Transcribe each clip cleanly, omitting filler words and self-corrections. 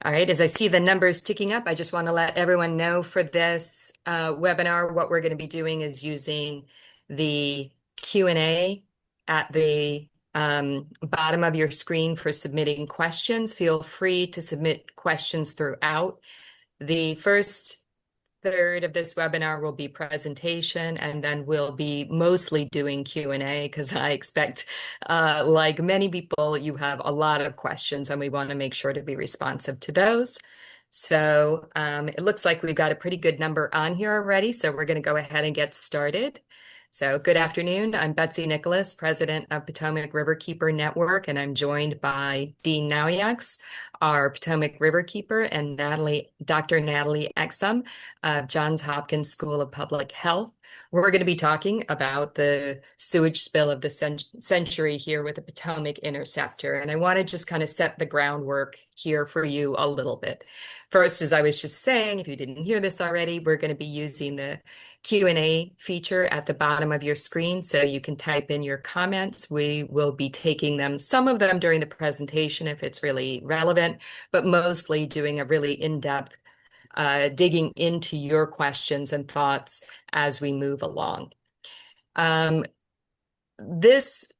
All right, as I see the numbers ticking up, I just want to let everyone know for this webinar, what we're going to be doing is using the Q&A at the bottom of your screen for submitting questions. Feel free to submit questions throughout. The first third of this webinar will be presentation, and then we'll be mostly doing Q&A because I expect, like many people, you have a lot of questions and we want to make sure to be responsive to those. So it looks like we've got a pretty good number on here already, so we're going to go ahead and get started. So good afternoon. I'm Betsy Nicholas, president of Potomac Riverkeeper Network, and I'm joined by Dean Nauyax, our Potomac Riverkeeper, and Dr. Natalie Exum of Johns Hopkins School of Public Health. We're going to be talking about the sewage spill of the century here with the Potomac Interceptor. And I want to just kind of set the groundwork here for you a little bit. First, as I was just saying, if you didn't hear this already, we're going to be using the Q&A feature at the bottom of your screen, so you can type in your comments. We will be taking them, some of them during the presentation if it's really relevant, but mostly doing a really in-depth digging into your questions and thoughts as we move along. This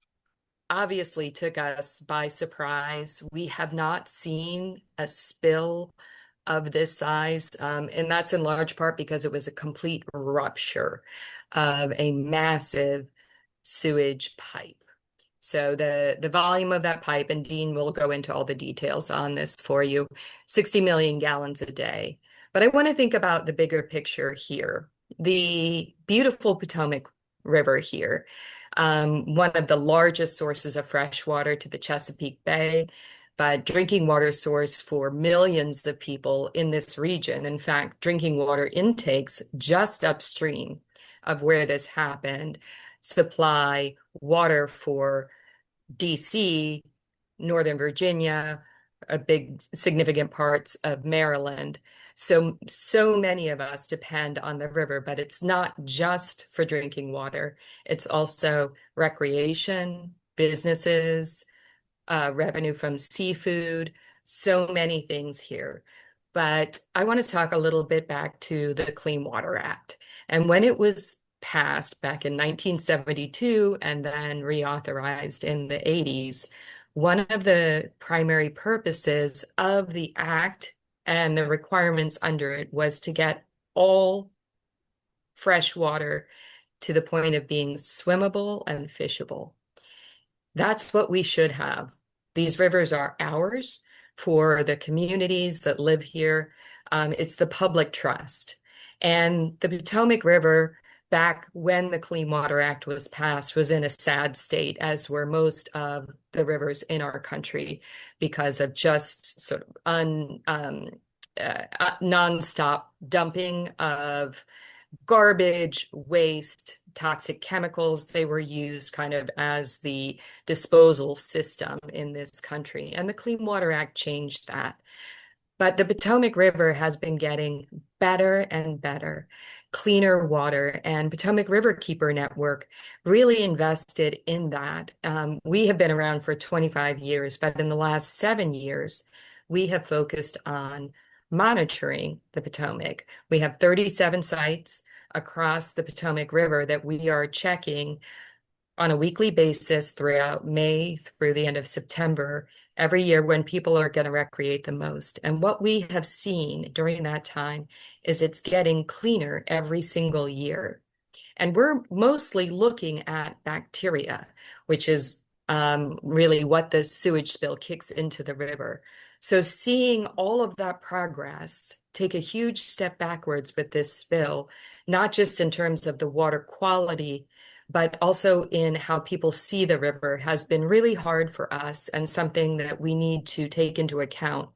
obviously took us by surprise. We have not seen a spill of this size, and that's in large part because it was a complete rupture of a massive sewage pipe. So the volume of that pipe, and Dean will go into all the details on this for you, 60 million gallons a day. But I want to think about the bigger picture here. The beautiful Potomac River here, one of the largest sources of fresh water to the Chesapeake Bay, but drinking water source for millions of people in this region. In fact, drinking water intakes just upstream of where this happened supply water for DC, Northern Virginia, a big significant parts of Maryland. So many of us depend on the river, but it's not just for drinking water. It's also recreation, businesses, revenue from seafood, so many things here. But I want to talk a little bit back to the Clean Water Act. And when it was passed back in 1972 and then reauthorized in the 80s, one of the primary purposes of the act and the requirements under it was to get all fresh water to the point of being swimmable and fishable. That's what we should have. These rivers are ours for the communities that live here. It's the public trust. And the Potomac River, back when the Clean Water Act was passed, was in a sad state, as were most of the rivers in our country, because of just sort of nonstop dumping of garbage, waste, toxic chemicals. They were used kind of as the disposal system in this country. And the Clean Water Act changed that. But the Potomac River has been getting better and better, cleaner water, and Potomac Riverkeeper Network really invested in that. We have been around for 25 years, but in the last 7 years, we have focused on monitoring the Potomac. We have 37 sites across the Potomac River that we are checking on a weekly basis throughout May through the end of September, every year when people are going to recreate the most. And what we have seen during that time is it's getting cleaner every single year. And we're mostly looking at bacteria, which is really what the sewage spill kicks into the river. So seeing all of that progress take a huge step backwards with this spill, not just in terms of the water quality, but also in how people see the river, has been really hard for us and something that we need to take into account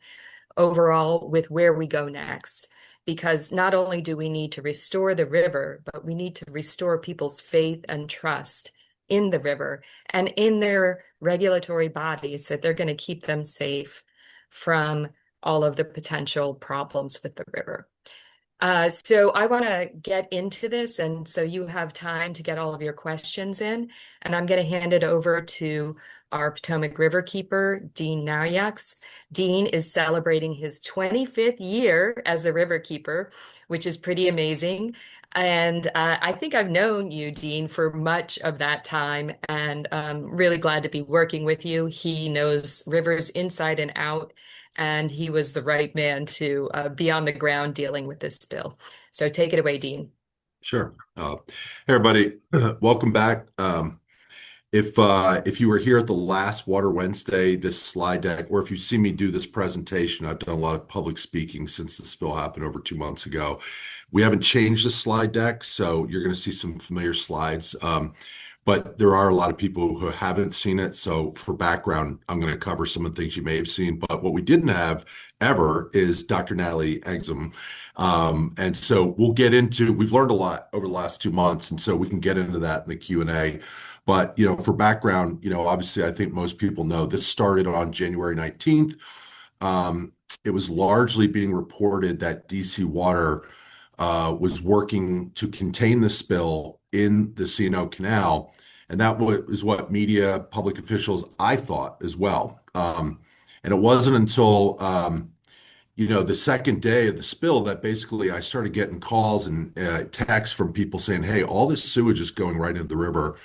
overall with where we go next. Because not only do we need to restore the river, but we need to restore people's faith and trust in the river and in their regulatory bodies, that they're going to keep them safe from all of the potential problems with the river. So I want to get into this, and so you have time to get all of your questions in, and I'm going to hand it over to our Potomac Riverkeeper, Dean Naryax. Dean is celebrating his 25th year as a riverkeeper, which is pretty amazing. And I think I've known you, Dean, for much of that time, and really glad to be working with you. He knows rivers inside and out, and he was the right man to be on the ground dealing with this spill. So take it away, Dean. Sure. Hey everybody, welcome back. If you were here at the last Water Wednesday, this slide deck, or if you see me do this presentation, I've done a lot of public speaking since the spill happened over 2 months ago. We haven't changed the slide deck, so you're going to see some familiar slides. But there are a lot of people who haven't seen it. So for background, I'm going to cover some of the things you may have seen. But what we didn't have ever is Dr. Natalie Exum. And so we've learned a lot over the last 2 months. And so we can get into that in the Q&A. But, for background, obviously, I think most people know this started on January 19th. It was largely being reported that DC Water was working to contain the spill in the C&O Canal. And that was what media, public officials, I thought as well. And it wasn't until, the second day of the spill that basically I started getting calls and texts from people saying, hey, all this sewage is going right into the river.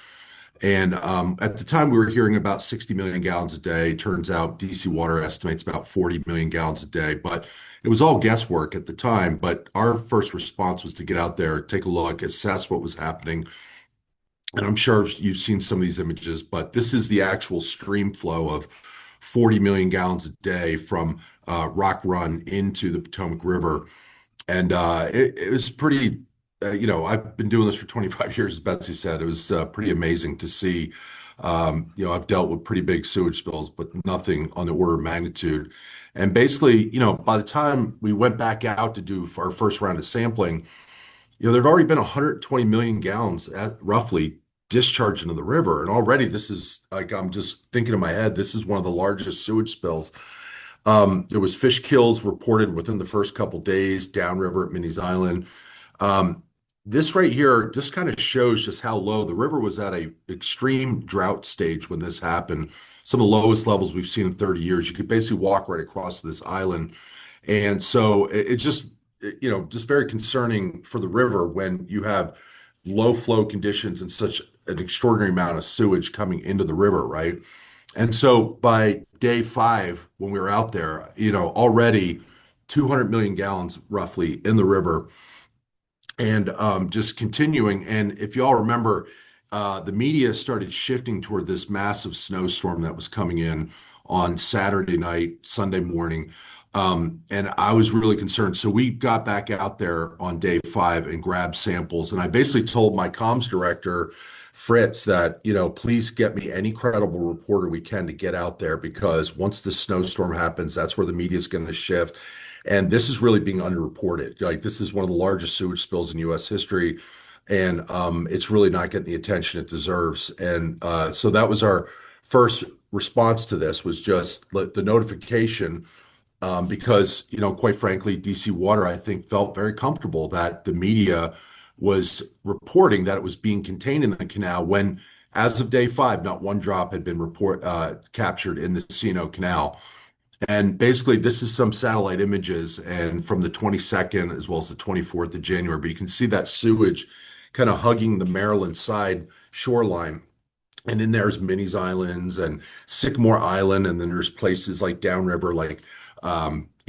And at the time, we were hearing about 60 million gallons a day. Turns out DC Water estimates about 40 million gallons a day. But it was all guesswork at the time. But our first response was to get out there, take a look, assess what was happening. And I'm sure you've seen some of these images, but this is the actual stream flow of 40 million gallons a day from Rock Run into the Potomac River. And it was pretty, I've been doing this for 25 years, as Betsy said. It was pretty amazing to see. I've dealt with pretty big sewage spills, but nothing on the order of magnitude. And basically, by the time we went back out to do our first round of sampling, there'd already been 120 million gallons roughly discharged into the river. And already this is like, I'm just thinking in my head, this is one of the largest sewage spills. There was fish kills reported within the first couple days downriver at Minnie's Island. This right here just kind of shows just how low the river was at a extreme drought stage when this happened. Some of the lowest levels we've seen in 30 years. You could basically walk right across this island. And so it just, just very concerning for the river when you have low flow conditions and such an extraordinary amount of sewage coming into the river, right? And so by day 5, when we were out there, already 200 million gallons roughly in the river and just continuing. And if you all remember, the media started shifting toward this massive snowstorm that was coming in on Saturday night, Sunday morning. And I was really concerned. So we got back out there on day 5 and grabbed samples. And I basically told my comms director, Fritz, that, please get me any credible reporter we can to get out there because once this snowstorm happens, that's where the media is going to shift. And this is really being underreported. Like this is one of the largest sewage spills in U.S. history. And it's really not getting the attention it deserves. And so that was our first response to this was just the notification because, quite frankly, DC Water, I think, felt very comfortable that the media was reporting that it was being contained in the canal when, as of day 5, not one drop had been captured in the C&O Canal. And basically, this is some satellite images and from the 22nd as well as the 24th of January. But you can see that sewage kind of hugging the Maryland side shoreline. And in there's Minnie's Islands and Sycamore Island. And then there's places like downriver, like,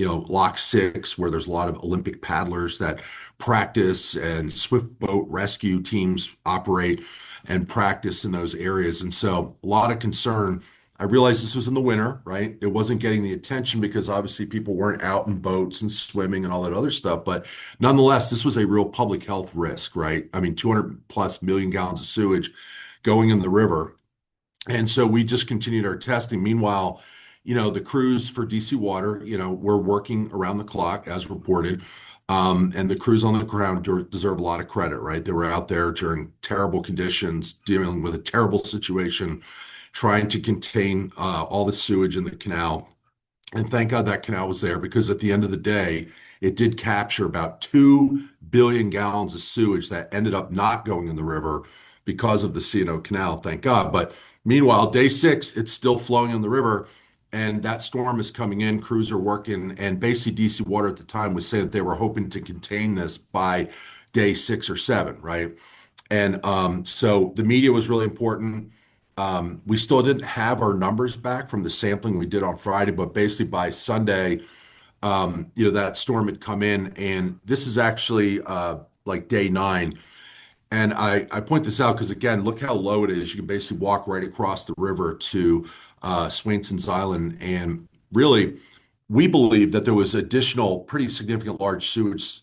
Lock 6, where there's a lot of Olympic paddlers that practice and swift boat rescue teams operate and practice in those areas. And so a lot of concern. I realized this was in the winter, right? It wasn't getting the attention because obviously people weren't out in boats and swimming and all that other stuff. But nonetheless, this was a real public health risk, right? I mean, 200 plus million gallons of sewage going in the river. And so we just continued our testing. Meanwhile, the crews for DC Water, were working around the clock as reported. And the crews on the ground deserve a lot of credit, right? They were out there during terrible conditions, dealing with a terrible situation, trying to contain all the sewage in the canal. And thank God that canal was there because at the end of the day, it did capture about 2 billion gallons of sewage that ended up not going in the river because of the C&O Canal, thank God. But meanwhile, day six, it's still flowing on the river, and that storm is coming in. Crews are working, and basically DC Water at the time was saying that they were hoping to contain this by day 6 or 7, right? And so the media was really important. We still didn't have our numbers back from the sampling we did on Friday, but basically by Sunday, that storm had come in, and this is actually like day 9. And I point this out because, again, look how low it is. You can basically walk right across the river to Swainson's Island. And really, we believe that there was additional pretty significant large sewage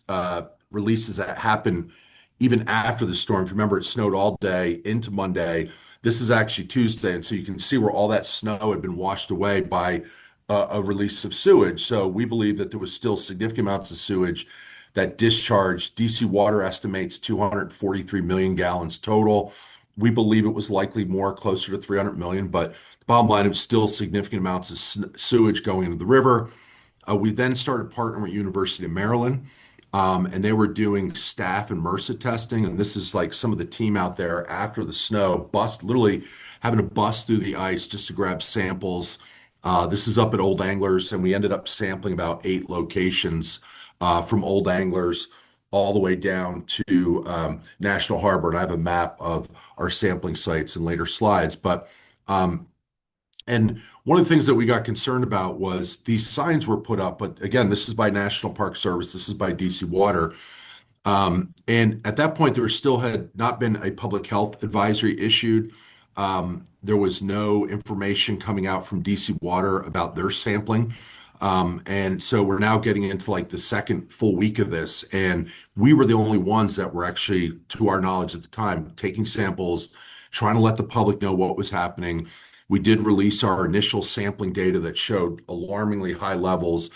releases that happened even after the storm. If you remember, it snowed all day into Monday. This is actually Tuesday. And so you can see where all that snow had been washed away by a release of sewage. So we believe that there was still significant amounts of sewage that discharged. DC Water estimates 243 million gallons total. We believe it was likely more, closer to 300 million, but the bottom line, it was still significant amounts of sewage going into the river. We then started partnering with University of Maryland, and they were doing staff and MRSA testing. And this is like some of the team out there after the snow, literally having to bust through the ice just to grab samples. This is up at Old Anglers, and we ended up sampling about 8 locations from Old Anglers all the way down to National Harbor. And I have a map of our sampling sites in later slides. And one of the things that we got concerned about was these signs were put up, but again, this is by National Park Service, this is by DC Water. And at that point, there still had not been a public health advisory issued. There was no information coming out from DC Water about their sampling. And so we're now getting into like the second full week of this. And we were the only ones that were actually, to our knowledge at the time, taking samples, trying to let the public know what was happening. We did release our initial sampling data that showed alarmingly high levels,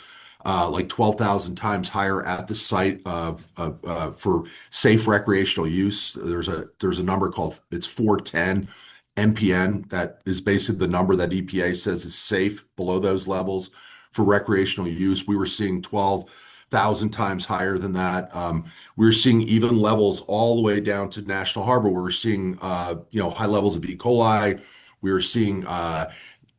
like 12,000 times higher at the site for safe recreational use. There's a number called, it's 410 MPN. That is basically the number that EPA says is safe below those levels for recreational use. We were seeing 12,000 times higher than that. We were seeing even levels all the way down to National Harbor. We were seeing, high levels of E. coli. We were seeing,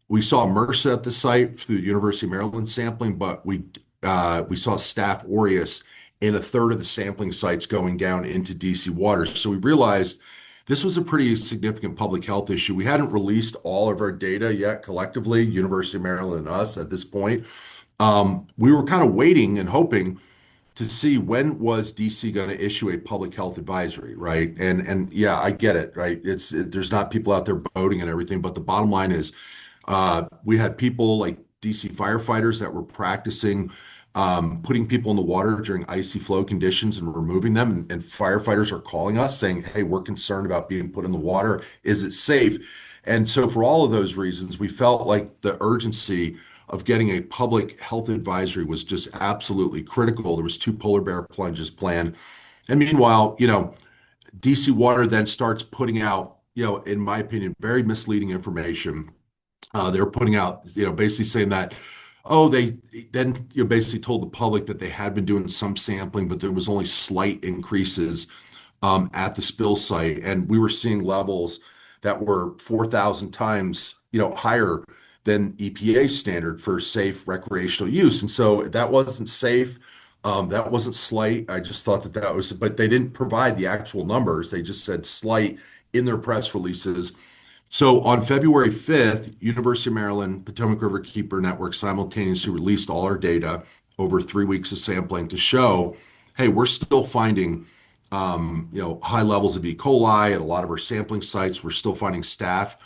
we saw MRSA at the site through the University of Maryland sampling, but we saw Staph aureus in a third of the sampling sites going down into DC Water. So we realized this was a pretty significant public health issue. We hadn't released all of our data yet collectively, University of Maryland and us at this point. We were kind of waiting and hoping to see when was DC going to issue a public health advisory, right? And yeah, I get it, right? There's not people out there boating and everything, but the bottom line is we had people like DC firefighters that were practicing putting people in the water during icy flow conditions and removing them. And firefighters are calling us saying, hey, we're concerned about being put in the water. Is it safe? And so for all of those reasons, we felt like the urgency of getting a public health advisory was just absolutely critical. There was 2 polar bear plunges planned. And meanwhile, DC Water then starts putting out, in my opinion, very misleading information. They're putting out, basically saying that, oh, they then basically told the public that they had been doing some sampling, but there was only slight increases at the spill site. And we were seeing levels that were 4,000 times, higher than EPA standard for safe recreational use. And so that wasn't safe. That wasn't slight. I just thought that was, but they didn't provide the actual numbers. They just said slight in their press releases. So on February 5th, University of Maryland, Potomac Riverkeeper Network simultaneously released all our data over 3 weeks of sampling to show, hey, we're still finding, high levels of E. coli at a lot of our sampling sites. We're still finding staph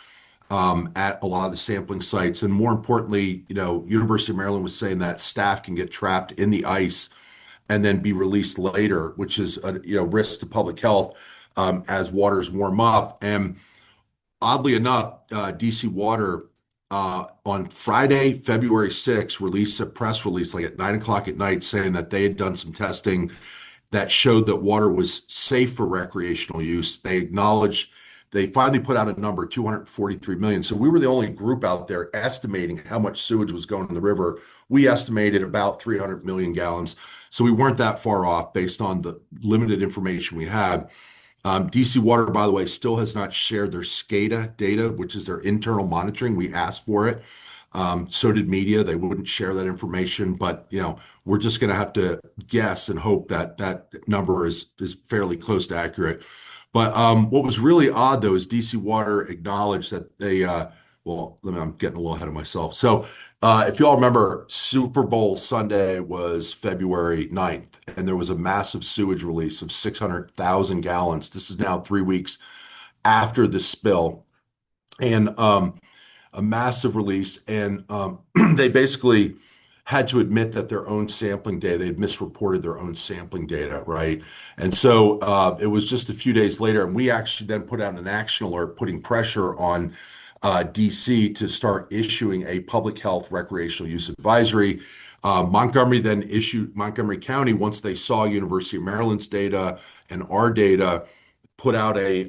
at a lot of the sampling sites. And more importantly, University of Maryland was saying that staph can get trapped in the ice and then be released later, which is a risk to public health as waters warm up. And oddly enough, DC Water on Friday, February 6th, released a press release like at 9 o'clock at night saying that they had done some testing that showed that water was safe for recreational use. They acknowledged, they finally put out a number, 243 million. So we were the only group out there estimating how much sewage was going in the river. We estimated about 300 million gallons. So we weren't that far off based on the limited information we had. DC Water, by the way, still has not shared their SCADA data, which is their internal monitoring. We asked for it. So did media. They wouldn't share that information, but we're just going to have to guess and hope that that number is fairly close to accurate. But what was really odd though is DC Water acknowledged that I'm getting a little ahead of myself. So if you all remember, Super Bowl Sunday was February 9th, and there was a massive sewage release of 600,000 gallons. This is now 3 weeks after the spill. And a massive release, and they basically had to admit that their own sampling data, they had misreported their own sampling data, right? And so it was just a few days later, and we actually then put out an action alert, putting pressure on DC to start issuing a public health recreational use advisory. Montgomery County, once they saw University of Maryland's data and our data, put out a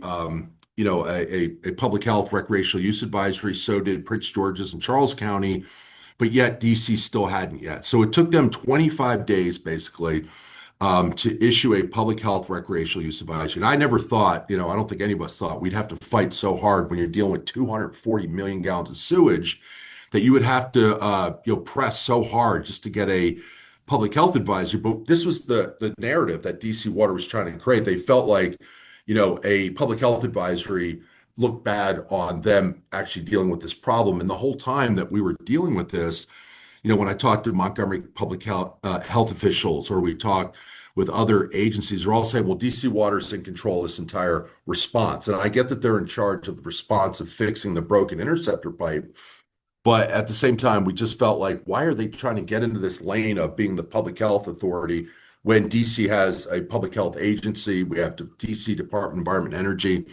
public health recreational use advisory. So did Prince George's and Charles County, but yet DC still hadn't yet. So it took them 25 days basically to issue a public health recreational use advisory. And I never thought, I don't think any of us thought we'd have to fight so hard when you're dealing with 240 million gallons of sewage that you would have to, press so hard just to get a public health advisory. But this was the narrative that DC Water was trying to create. They felt like a public health advisory looked bad on them actually dealing with this problem. And the whole time that we were dealing with this, when I talked to Montgomery public health officials, or we talked with other agencies, they're all saying, well, DC Water's in control of this entire response. And I get that they're in charge of the response of fixing the broken interceptor pipe. But at the same time, we just felt like, why are they trying to get into this lane of being the public health authority when DC has a public health agency? We have the DC Department of Environment and Energy.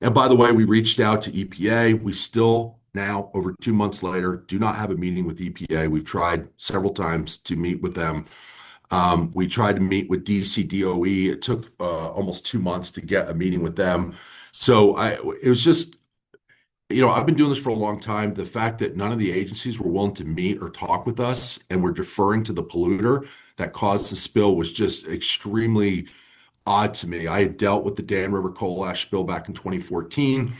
And by the way, we reached out to EPA. We still now, over 2 months later, do not have a meeting with EPA. We've tried several times to meet with them. We tried to meet with DC DOE. It took almost 2 months to get a meeting with them. So it was just, I've been doing this for a long time. The fact that none of the agencies were willing to meet or talk with us and were deferring to the polluter that caused the spill was just extremely odd to me. I had dealt with the Dan River coal ash spill back in 2014.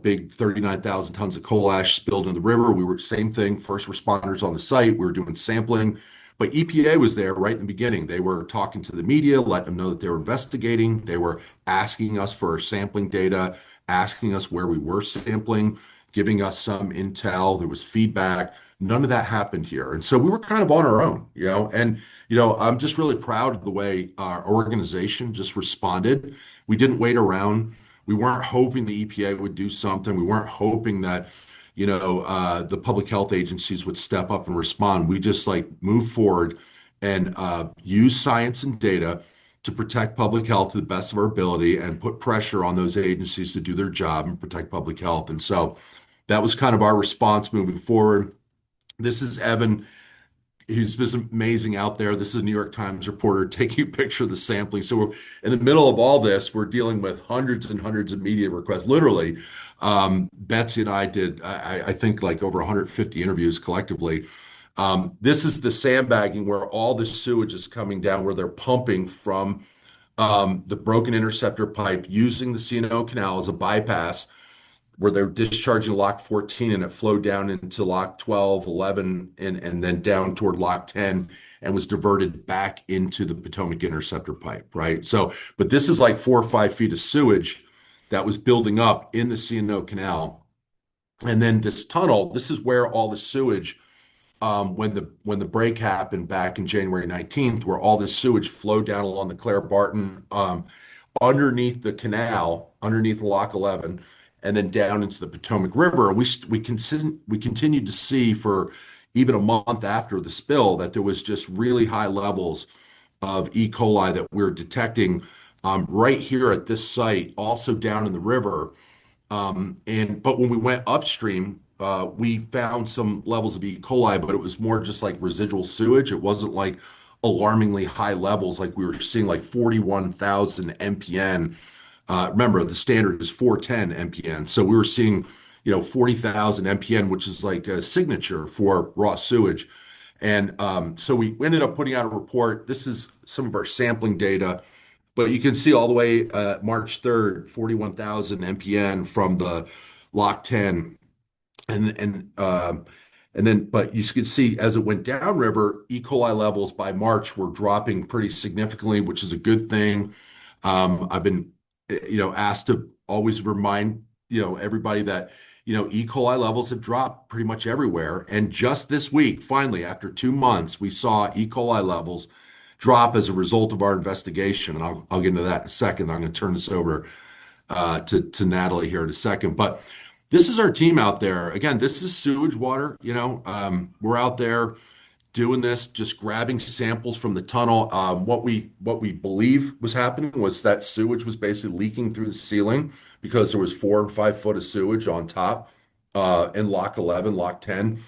Big 39,000 tons of coal ash spilled in the river. We were same thing, first responders on the site. We were doing sampling, but EPA was there right in the beginning. They were talking to the media, letting them know that they were investigating. They were asking us for our sampling data, asking us where we were sampling, giving us some intel. There was feedback. None of that happened here. And so we were kind of on our own, and, I'm just really proud of the way our organization just responded. We didn't wait around. We weren't hoping the EPA would do something. We weren't hoping that, the public health agencies would step up and respond. We just move forward and use science and data to protect public health to the best of our ability and put pressure on those agencies to do their job and protect public health. And so that was kind of our response moving forward. This is Evan. He's been amazing out there. This is a New York Times reporter taking a picture of the sampling. So we're in the middle of all this. We're dealing with hundreds and hundreds of media requests. Literally, Betsy and I did, I think, over 150 interviews collectively. This is the sandbagging where all the sewage is coming down, where they're pumping from the broken interceptor pipe using the C&O Canal as a bypass, where they're discharging lock 14 and it flowed down into lock 12, 11, and then down toward lock 10 and was diverted back into the Potomac Interceptor pipe, right? So, but this is 4 or 5 feet of sewage that was building up in the C&O Canal. And then this tunnel, this is where all the sewage, when the break happened back in January 19th, where all this sewage flowed down along the Claire Barton, underneath the canal, underneath Lock 11, and then down into the Potomac River. And we continued to see for even a month after the spill that there was just really high levels of E. coli that we were detecting right here at this site, also down in the river. But when we went upstream, we found some levels of E. coli, but it was more just like residual sewage. It wasn't like alarmingly high levels like we were seeing, like 41,000 mpn. Remember, the standard is 410 mpn. So we were seeing, 40,000 mpn, which is like a signature for raw sewage. And so we ended up putting out a report. This is some of our sampling data. But you can see all the way March 3rd, 41,000 MPN from the Lock 10. And and um, and then, but you can see as it went downriver, E. coli levels by March were dropping pretty significantly, which is a good thing. I've been, asked to always remind, everybody that, E. coli levels have dropped pretty much everywhere. And just this week, finally, after 2 months, we saw E. coli levels drop as a result of our investigation. And I'll get into that in a second. I'm going to turn this over to Natalie here in a second. But this is our team out there. Again, this is sewage water. We're out there doing this, just grabbing samples from the tunnel. What we believe was happening was that sewage was basically leaking through the ceiling because there was 4 and 5 foot of sewage on top in Lock 11, Lock 10.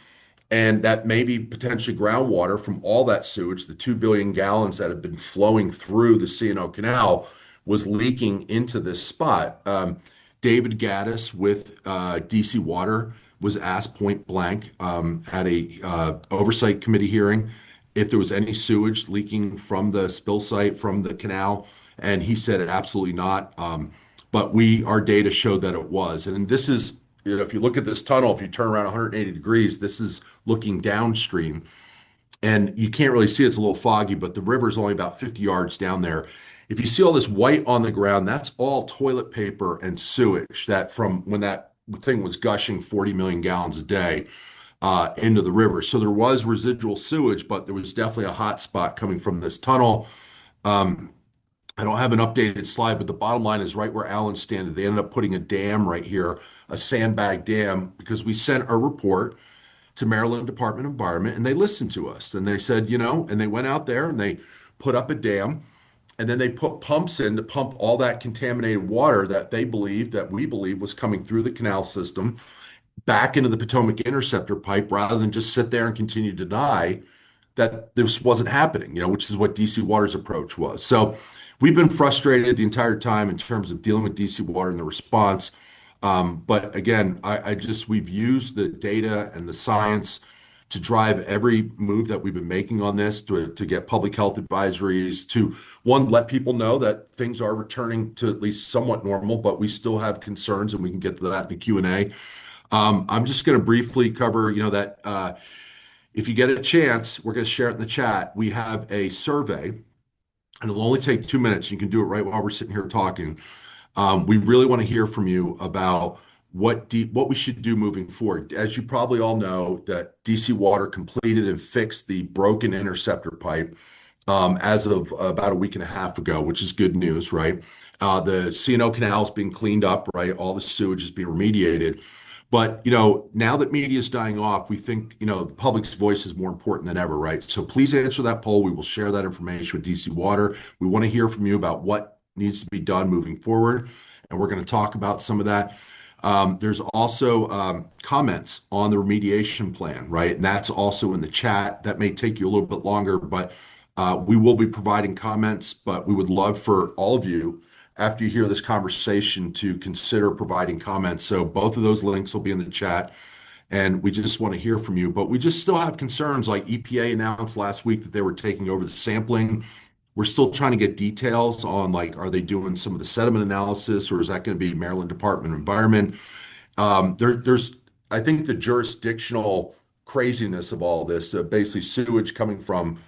And that may be potentially groundwater from all that sewage, the 2 billion gallons that have been flowing through the C&O Canal was leaking into this spot. David Gaddis with DC Water was asked point blank at a oversight committee hearing if there was any sewage leaking from the spill site from the canal, and he said absolutely not. But our data showed that it was, and this is, if you look at this tunnel, if you turn around 180 degrees, this is looking downstream. And you can't really see, it's a little foggy, but the river is only about 50 yards down there. If you see all this white on the ground, that's all toilet paper and sewage that from when that thing was gushing 40 million gallons a day into the river. So there was residual sewage, but there was definitely a hot spot coming from this tunnel. Um, I don't have an updated slide, but the bottom line is right where Alan's standing. They ended up putting a dam right here, a sandbag dam, because we sent a report to Maryland Department of Environment and they listened to us. And they said, and they went out there and they put up a dam and then they put pumps in to pump all that contaminated water that we believe was coming through the canal system back into the Potomac Interceptor pipe rather than just sit there and continue to deny that this wasn't happening, which is what DC Water's approach was. So we've been frustrated the entire time in terms of dealing with DC Water and the response. But again, we've used the data and the science to drive every move that we've been making on this to get public health advisories to one, let people know that things are returning to at least somewhat normal, but we still have concerns and we can get to that in the Q&A. I'm just going to briefly cover, that if you get a chance, we're going to share it in the chat. We have a survey, and it'll only take 2 minutes. You can do it right while we're sitting here talking. We really want to hear from you about what we should do moving forward. As you probably all know, that DC Water completed and fixed the broken interceptor pipe as of about a week and a half ago, which is good news, right? The C&O Canal is being cleaned up, right? All the sewage is being remediated. But, now that media is dying off, we think, the public's voice is more important than ever, right? So please answer that poll. We will share that information with DC Water. We want to hear from you about what needs to be done moving forward. And we're going to talk about some of that. There's also comments on the remediation plan, right? And that's also in the chat. That may take you a little bit longer, but we will be providing comments. But we would love for all of you, after you hear this conversation, to consider providing comments. So both of those links will be in the chat. And we just want to hear from you. But we just still have concerns, like EPA announced last week that they were taking over the sampling. We're still trying to get details on, like, are they doing some of the sediment analysis, or is that going to be Maryland Department of Environment? There's, I think, the jurisdictional craziness of all this, basically sewage coming from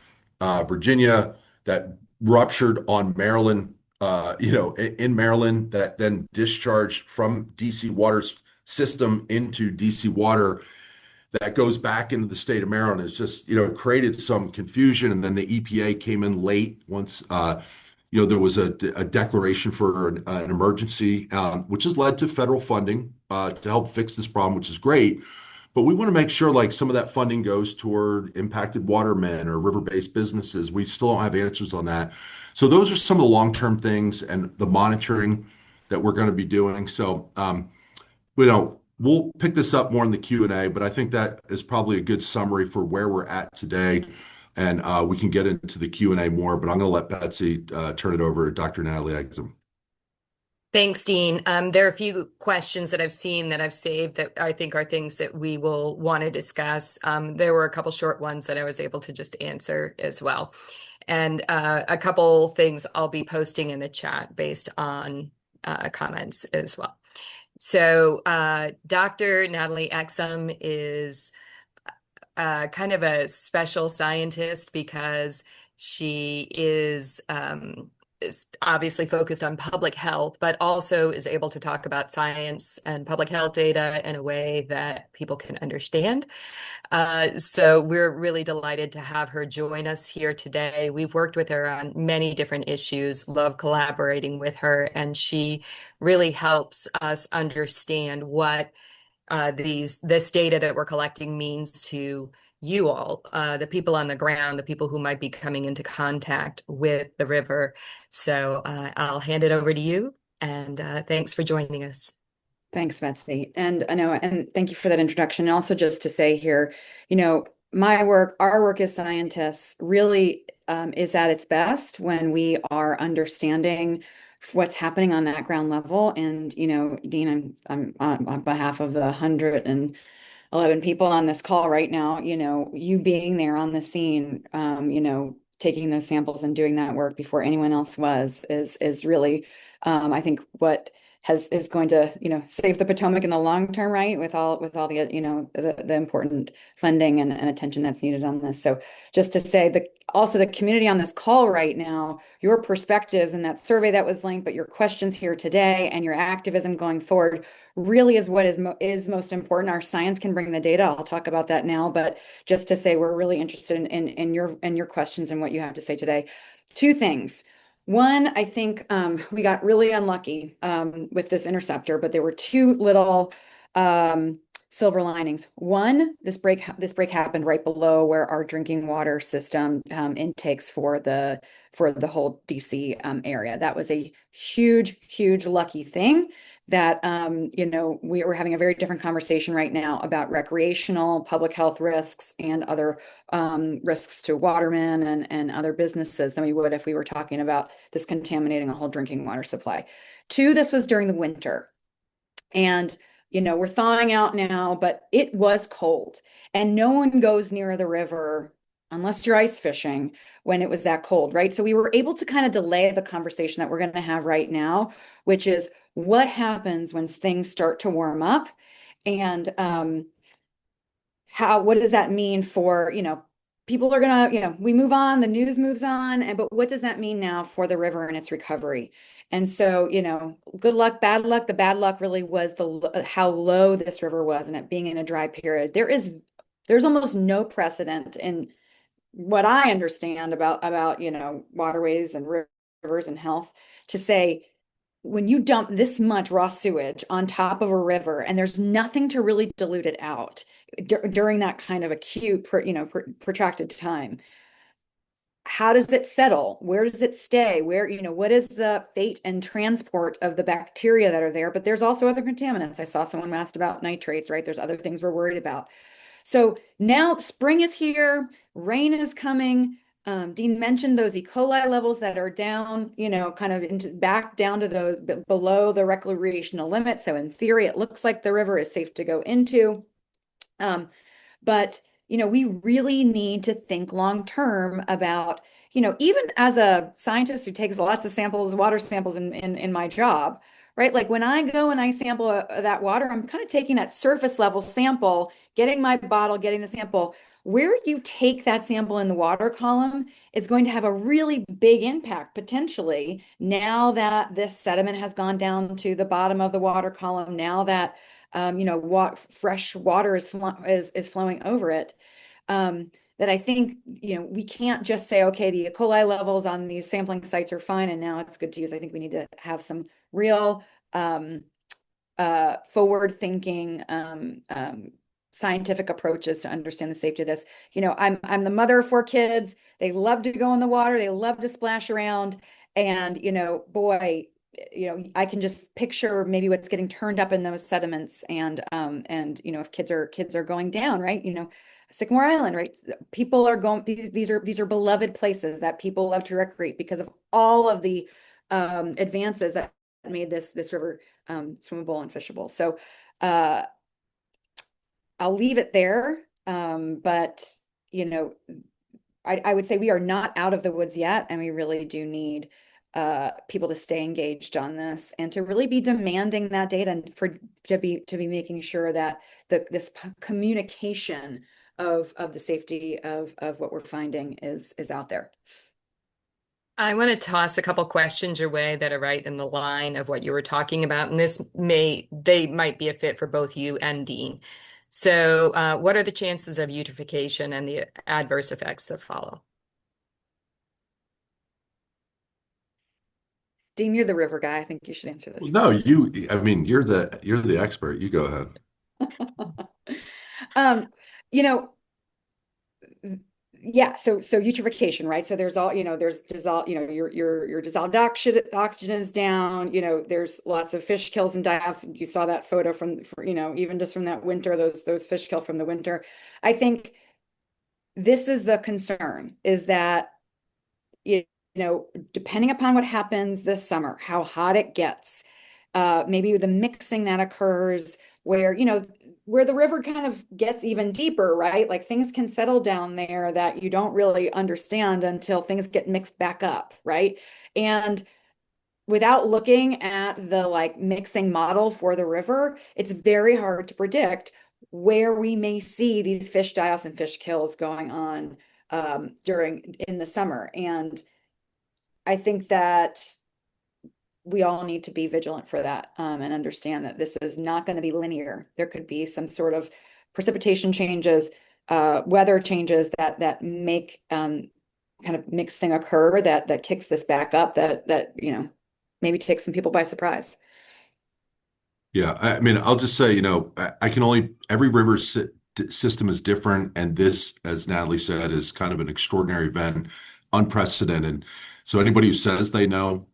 Virginia that ruptured on Maryland, in Maryland, that then discharged from DC Water's system into DC Water that goes back into the state of Maryland. It's just, created some confusion. And then the EPA came in late once, there was a declaration for an emergency, which has led to federal funding to help fix this problem, which is great. But we want to make sure, like, some of that funding goes toward impacted watermen or river-based businesses. We still don't have answers on that. So those are some of the long-term things and the monitoring that we're going to be doing. So, we'll pick this up more in the Q&A, but I think that is probably a good summary for where we're at today. And we can get into the Q&A more, but I'm going to let Betsy turn it over to Dr. Natalie Exum. Thanks, Dean. There are a few questions that I've seen that I've saved that I think are things that we will want to discuss. There were a couple short ones that I was able to just answer as well. And a couple things I'll be posting in the chat based on comments as well. So Dr. Natalie Exum is kind of a special scientist because she is obviously focused on public health, but also is able to talk about science and public health data in a way that people can understand. So we're really delighted to have her join us here today. We've worked with her on many different issues, love collaborating with her, and she really helps us understand what this data that we're collecting means to you all, the people on the ground, the people who might be coming into contact with the river. So I'll hand it over to you, and thanks for joining us. Thanks, Betsy. And I know, and thank you for that introduction. And also just to say here, my work, our work as scientists really is at its best when we are understanding what's happening on that ground level. And, Dean, I'm on behalf of the 111 people on this call right now, you being there on the scene, taking those samples and doing that work before anyone else is really, I think what is going to save the Potomac in the long term, right? With all the the important funding and attention that's needed on this. So just to say that also the community on this call right now, your perspectives and that survey that was linked, but your questions here today and your activism going forward really is what is most important. Our science can bring the data. I'll talk about that now, but just to say we're really interested in your questions and what you have to say today. Two things. One, I think we got really unlucky with this interceptor, but there were two little silver linings. One, this break happened right below where our drinking water system intakes for the whole DC area. That was a huge lucky thing that we were having a very different conversation right now about recreational public health risks and other risks to watermen and other businesses than we would if we were talking about this contaminating a whole drinking water supply. Two, this was during the winter. And we're thawing out now, but it was cold. And no one goes near the river unless you're ice fishing when it was that cold, right? So we were able to kind of delay the conversation that we're going to have right now, which is what happens when things start to warm up and what does that mean for, people are gonna, we move on, the news moves on, but what does that mean now for the river and its recovery? And so, good luck, bad luck. The bad luck really was how low this river was and it being in a dry period. There's almost no precedent in what I understand about waterways and rivers and health to say when you dump this much raw sewage on top of a river and there's nothing to really dilute it out during that kind of acute, protracted time, how does it settle? Where does it stay? What is the fate and transport of the bacteria that are there? But there's also other contaminants. I saw someone asked about nitrates, right? There's other things we're worried about. So now spring is here, rain is coming. Dean mentioned those E. coli levels that are down, kind of back down to below the recreational limit. So in theory, it looks like the river is safe to go into. But we really need to think long term about, even as a scientist who takes lots of samples, water samples in my job, right? Like when I go and I sample that water, I'm kind of taking that surface level sample, getting my bottle, getting the sample. Where you take that sample in the water column is going to have a really big impact potentially now that this sediment has gone down to the bottom of the water column, now that fresh water is flowing over it. That I think, we can't just say, okay, the E. coli levels on these sampling sites are fine and now it's good to use. I think we need to have some real forward-thinking scientific approaches to understand the safety of this. I'm the mother of 4 kids. They love to go in the water. They love to splash around. And, boy, I can just picture maybe what's getting turned up in those sediments and if kids are going down, right? Sycamore Island, right? People are going, these are beloved places that people love to recreate because of all of the advances that made this river swimmable and fishable. So I'll leave it there. But I would say we are not out of the woods yet, and we really do need people to stay engaged on this and to really be demanding that data and to be making sure that this communication of the safety of what we're finding is out there. I want to toss a couple questions your way that are right in the line of what you were talking about, and they might be a fit for both you and Dean. So, what are the chances of eutrophication and the adverse effects that follow? Dean, you're the river guy. I think you should answer this Well, for no, me. I mean, you're the expert. You go ahead. Um, you know, yeah, so eutrophication, right? So there's all, there's dissolve, your dissolved oxygen is down, there's lots of fish kills and die-offs. You saw that photo even just from that winter, those fish kill from the winter. I think this is the concern, is that you depending upon what happens this summer, how hot it gets, maybe the mixing that occurs where the river kind of gets even deeper, right? Like things can settle down there that you don't really understand until things get mixed back up, right? And without looking at the like mixing model for the river, it's very hard to predict where we may see these fish die-offs and fish kills going on in the summer. And I think that we all need to be vigilant for that, and understand that this is not going to be linear. There could be some sort of precipitation changes, weather changes that make kind of mixing occur that kicks this back up that maybe takes some people by surprise. Yeah, I mean, I'll just say, I can only every river system is different, and this, as Natalie said, is kind of an extraordinary event, unprecedented. So anybody who says they know,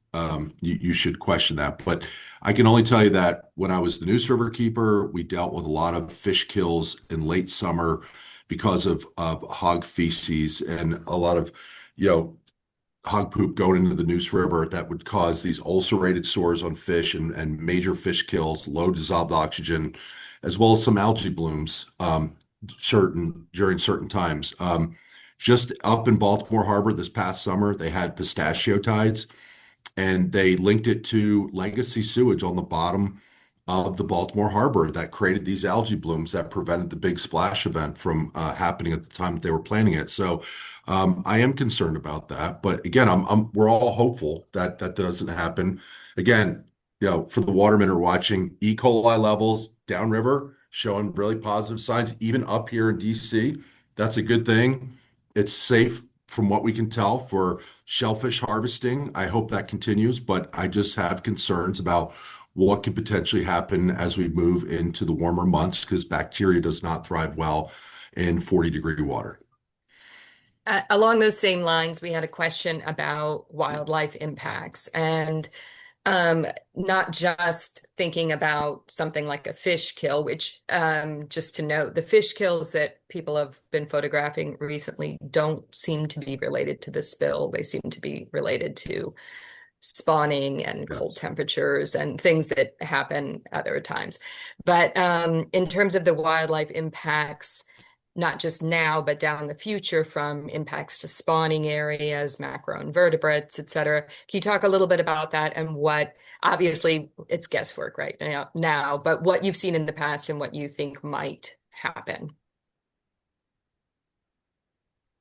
you should question that. But I can only tell you that when I was the Neuse River Keeper, we dealt with a lot of fish kills in late summer because of hog feces and a lot of, you know, hog poop going into the Neuse River that would cause these ulcerated sores on fish and major fish kills, low dissolved oxygen, as well as some algae blooms during certain times. Just up in Baltimore Harbor this past summer, they had pistachio tides, and they linked it to legacy sewage on the bottom of the Baltimore Harbor that created these algae blooms that prevented the big splash event from happening at the time that they were planning it. So I am concerned about that. But again, we're all hopeful that that doesn't happen. Again, for the watermen who are watching, E. coli levels downriver showing really positive signs, even up here in DC. That's a good thing. It's safe from what we can tell for shellfish harvesting. I hope that continues, but I just have concerns about what could potentially happen as we move into the warmer months because bacteria does not thrive well in 40-degree water. Along those same lines, we had a question about wildlife impacts and not just thinking about something like a fish kill, which just to note, the fish kills that people have been photographing recently don't seem to be related to the spill. They seem to be related to spawning and cold Yes. temperatures and things that happen other times. But in terms of the wildlife impacts, not just now, but down the future from impacts to spawning areas, macroinvertebrates, et cetera. Can you talk a little bit about that and what, obviously, it's guesswork right now, but what you've seen in the past and what you think might happen?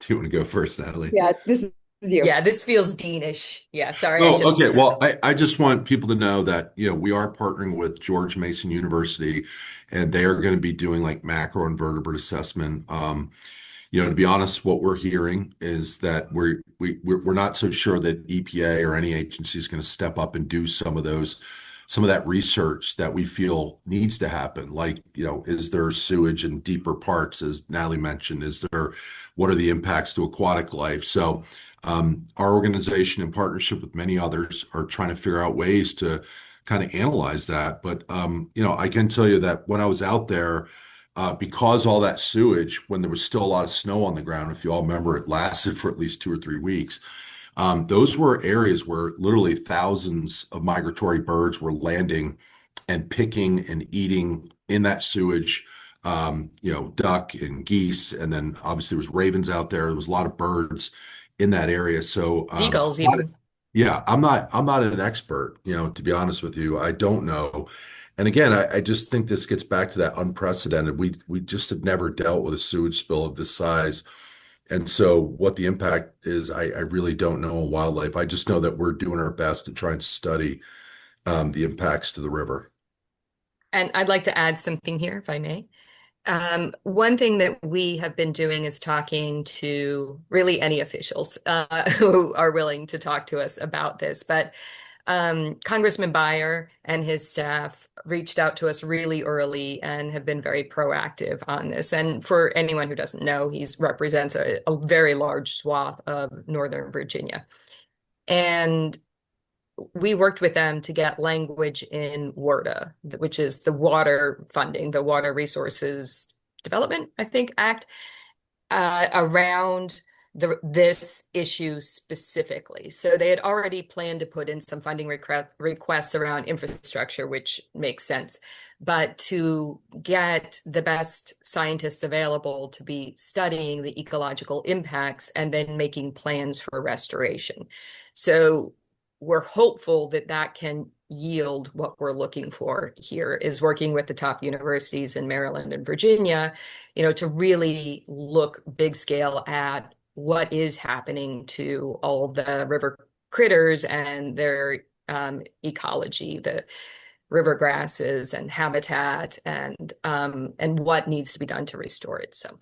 Do you want to go first, Natalie? Yeah, this is you. Yeah, this feels Deanish. Yeah, sorry, I should Oh, have okay. said that. Well, I just want people to know that, we are partnering with George Mason University, and they are going to be doing like macro invertebrate assessment. To be honest, what we're hearing is that we're not so sure that EPA or any agency is going to step up and do some of that research that we feel needs to happen. Like, is there sewage in deeper parts, as Natalie mentioned? What are the impacts to aquatic life? So, our organization, in partnership with many others, are trying to figure out ways to kind of analyze that. But, I can tell you that when I was out there, because all that sewage, when there was still a lot of snow on the ground, if you all remember, it lasted for at least 2 or 3 weeks. Those were areas where literally thousands of migratory birds were landing and picking and eating in that sewage. duck and geese, and then obviously there was ravens out there. There was a lot of birds in that area. So, Seagulls even. yeah, I'm not an expert, to be honest with you. I don't know. And again, I just think this gets back to that unprecedented. We just have never dealt with a sewage spill of this size. And so what the impact is, I really don't know on wildlife. I just know that we're doing our best to try and study the impacts to the river. And I'd like to add something here, if I may. One thing that we have been doing is talking to really any officials who are willing to talk to us about this. But Congressman Beyer and his staff reached out to us really early and have been very proactive on this. And for anyone who doesn't know, he represents a very large swath of Northern Virginia. And we worked with them to get language in WRDA, which is the water funding, the Water Resources Development, I think, Act, around this issue specifically. So they had already planned to put in some funding requests around infrastructure, which makes sense. But to get the best scientists available to be studying the ecological impacts and then making plans for restoration. So we're hopeful that that can yield what we're looking for here, is working with the top universities in Maryland and Virginia, to really look big scale at what is happening to all of the river critters and their ecology, the river grasses and habitat, and what needs to be done to restore it. So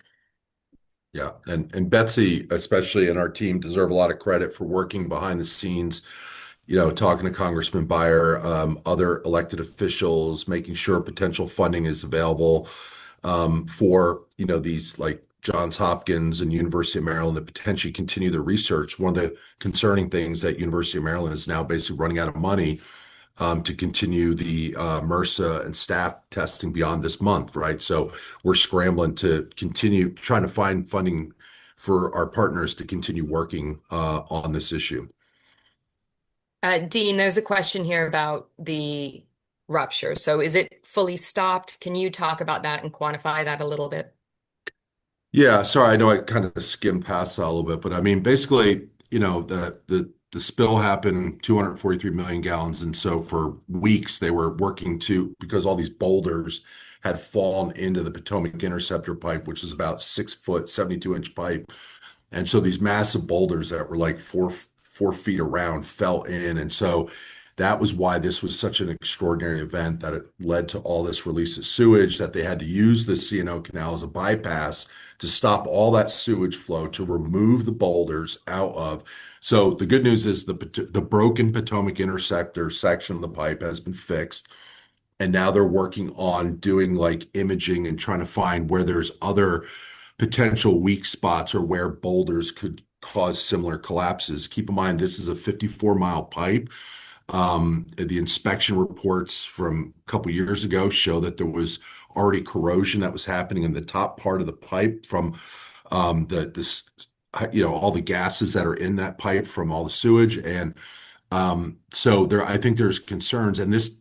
Yeah, and Betsy, especially, and our team deserve a lot of credit for working behind the scenes, talking to Congressman Beyer, other elected officials, making sure potential funding is available for, these like Johns Hopkins and University of Maryland to potentially continue the research. One of the concerning things that University of Maryland is now basically running out of money to continue the MRSA and staff testing beyond this month, right? So we're scrambling to continue trying to find funding for our partners to continue working on this issue. Dean, there's a question here about the rupture. So is it fully stopped? Can you talk about that and quantify that a little bit? Yeah, sorry, I know I kind of skimmed past that a little bit, but I mean, basically, the spill happened 243 million gallons, and so for weeks they were working to because all these boulders had fallen into the Potomac Interceptor pipe, which is about 6 foot, 72-inch pipe, and so these massive boulders that were like 4 feet around fell in, and so that was why this was such an extraordinary event that it led to all this release of sewage that they had to use the C&O Canal as a bypass to stop all that sewage flow to remove the boulders out of. So the good news is the broken Potomac Interceptor section of the pipe has been fixed. And now they're working on doing like imaging and trying to find where there's other potential weak spots or where boulders could cause similar collapses. Keep in mind, this is a 54-mile pipe. The inspection reports from a couple years ago show that there was already corrosion that was happening in the top part of the pipe from all the gases that are in that pipe from all the sewage. And so I think there's concerns. And this,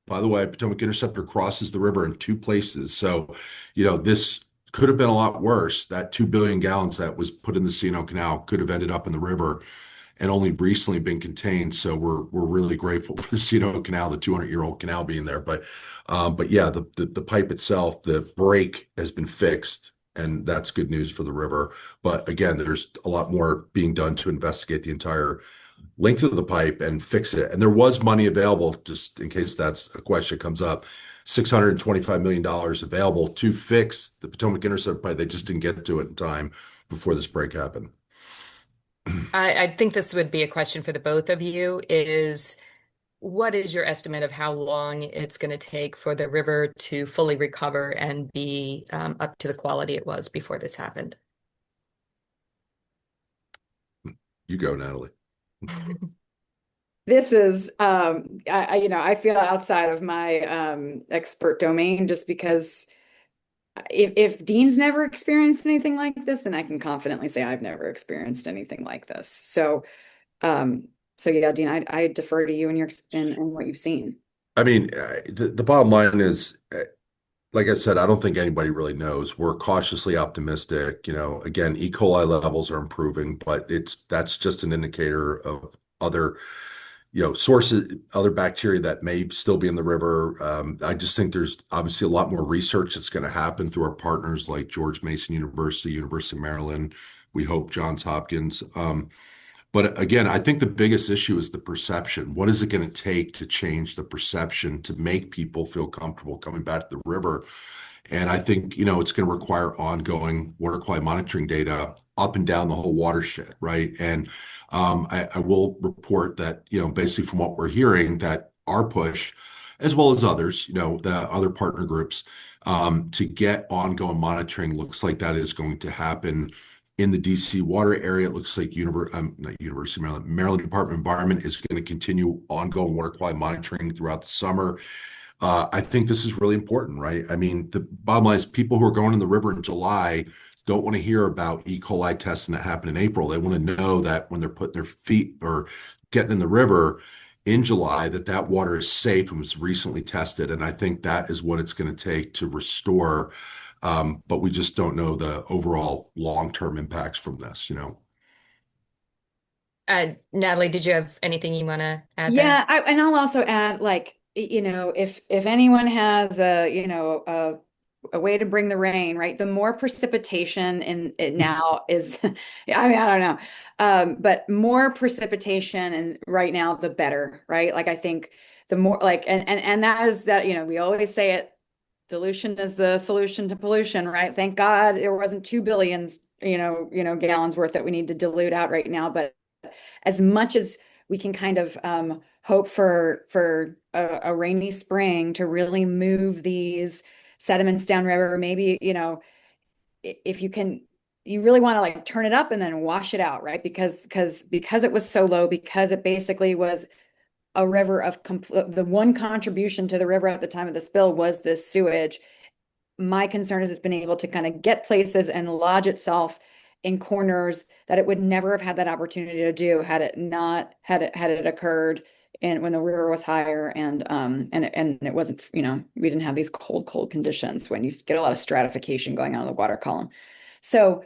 by the way, Potomac Interceptor crosses the river in two places. So, this could have been a lot worse. That 2 billion gallons that was put in the C&O Canal could have ended up in the river and only recently been contained. So we're really grateful for the C&O Canal, the 200-year-old canal being there. But yeah, the pipe itself, the break has been fixed, and that's good news for the river. But again, there's a lot more being done to investigate the entire length of the pipe and fix it. And there was money available, just in case that's a question comes up, $625 million available to fix the Potomac Interceptor pipe. They just didn't get to it in time before this break happened. I think this would be a question for the both of you, is what is your estimate of how long it's going to take for the river to fully recover and be up to the quality it was before this happened? You go, Natalie. This is, I feel outside of my expert domain just because if Dean's never experienced anything like this, then I can confidently say I've never experienced anything like this. So yeah, Dean, I defer to you and your and what you've seen. I mean, the bottom line is, like I said, I don't think anybody really knows. We're cautiously optimistic. Again, E. coli levels are improving, but that's just an indicator of other, sources, other bacteria that may still be in the river. I just think there's obviously a lot more research that's going to happen through our partners like George Mason University, University of Maryland. We hope Johns Hopkins. But again, I think the biggest issue is the perception. What is it going to take to change the perception to make people feel comfortable coming back to the river? And I think, it's going to require ongoing water quality monitoring data up and down the whole watershed, right? And I will report that, basically from what we're hearing, that our push, as well as others, the other partner groups, to get ongoing monitoring looks like that is going to happen in the DC water area. It looks like not University of Maryland, Maryland Department of Environment is going to continue ongoing water quality monitoring throughout the summer. I think this is really important, right? I mean, the bottom line is people who are going in the river in July don't want to hear about E. coli testing that happened in April. They want to know that when they're putting their feet or getting in the river in July, that water is safe and was recently tested. And I think that is what it's going to take to restore. But we just don't know the overall long-term impacts from this. Natalie, did you have anything you want to add there? Yeah, and I'll also add, like, if anyone has a way to bring the rain, right? The more precipitation in it now is, I mean, I don't know, but more precipitation and right now, the better, right? Like, I think the more, like, and that is that, we always say it, dilution is the solution to pollution, right? Thank God there wasn't 2 billions, gallons worth that we need to dilute out right now, but as much as we can kind of hope for a rainy spring to really move these sediments downriver. Maybe, if you really want to like turn it up and then wash it out, right? Because it was so low, because it basically was a river of the one contribution to the river at the time of the spill was this sewage. My concern is it's been able to kind of get places and lodge itself in corners that it would never have had that opportunity to do had it not had it occurred and when the river was higher and it wasn't, we didn't have these cold conditions when you get a lot of stratification going on in the water column. So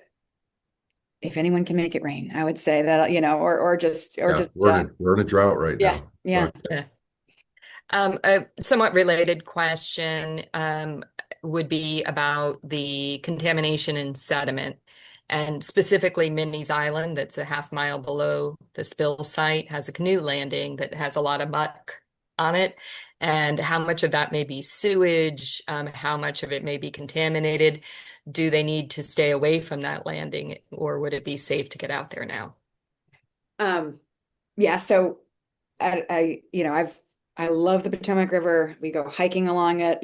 if anyone can make it rain, I would say that, or Yeah, just we're in a drought right yeah, now. yeah. So Yeah. A somewhat related question would be about the contamination in sediment, and specifically Minnie's Island, that's a half mile below the spill site, has a canoe landing that has a lot of muck on it. And how much of that may be sewage, how much of it may be contaminated? Do they need to stay away from that landing, or would it be safe to get out there now? Um, yeah, so I love the Potomac River. We go hiking along it,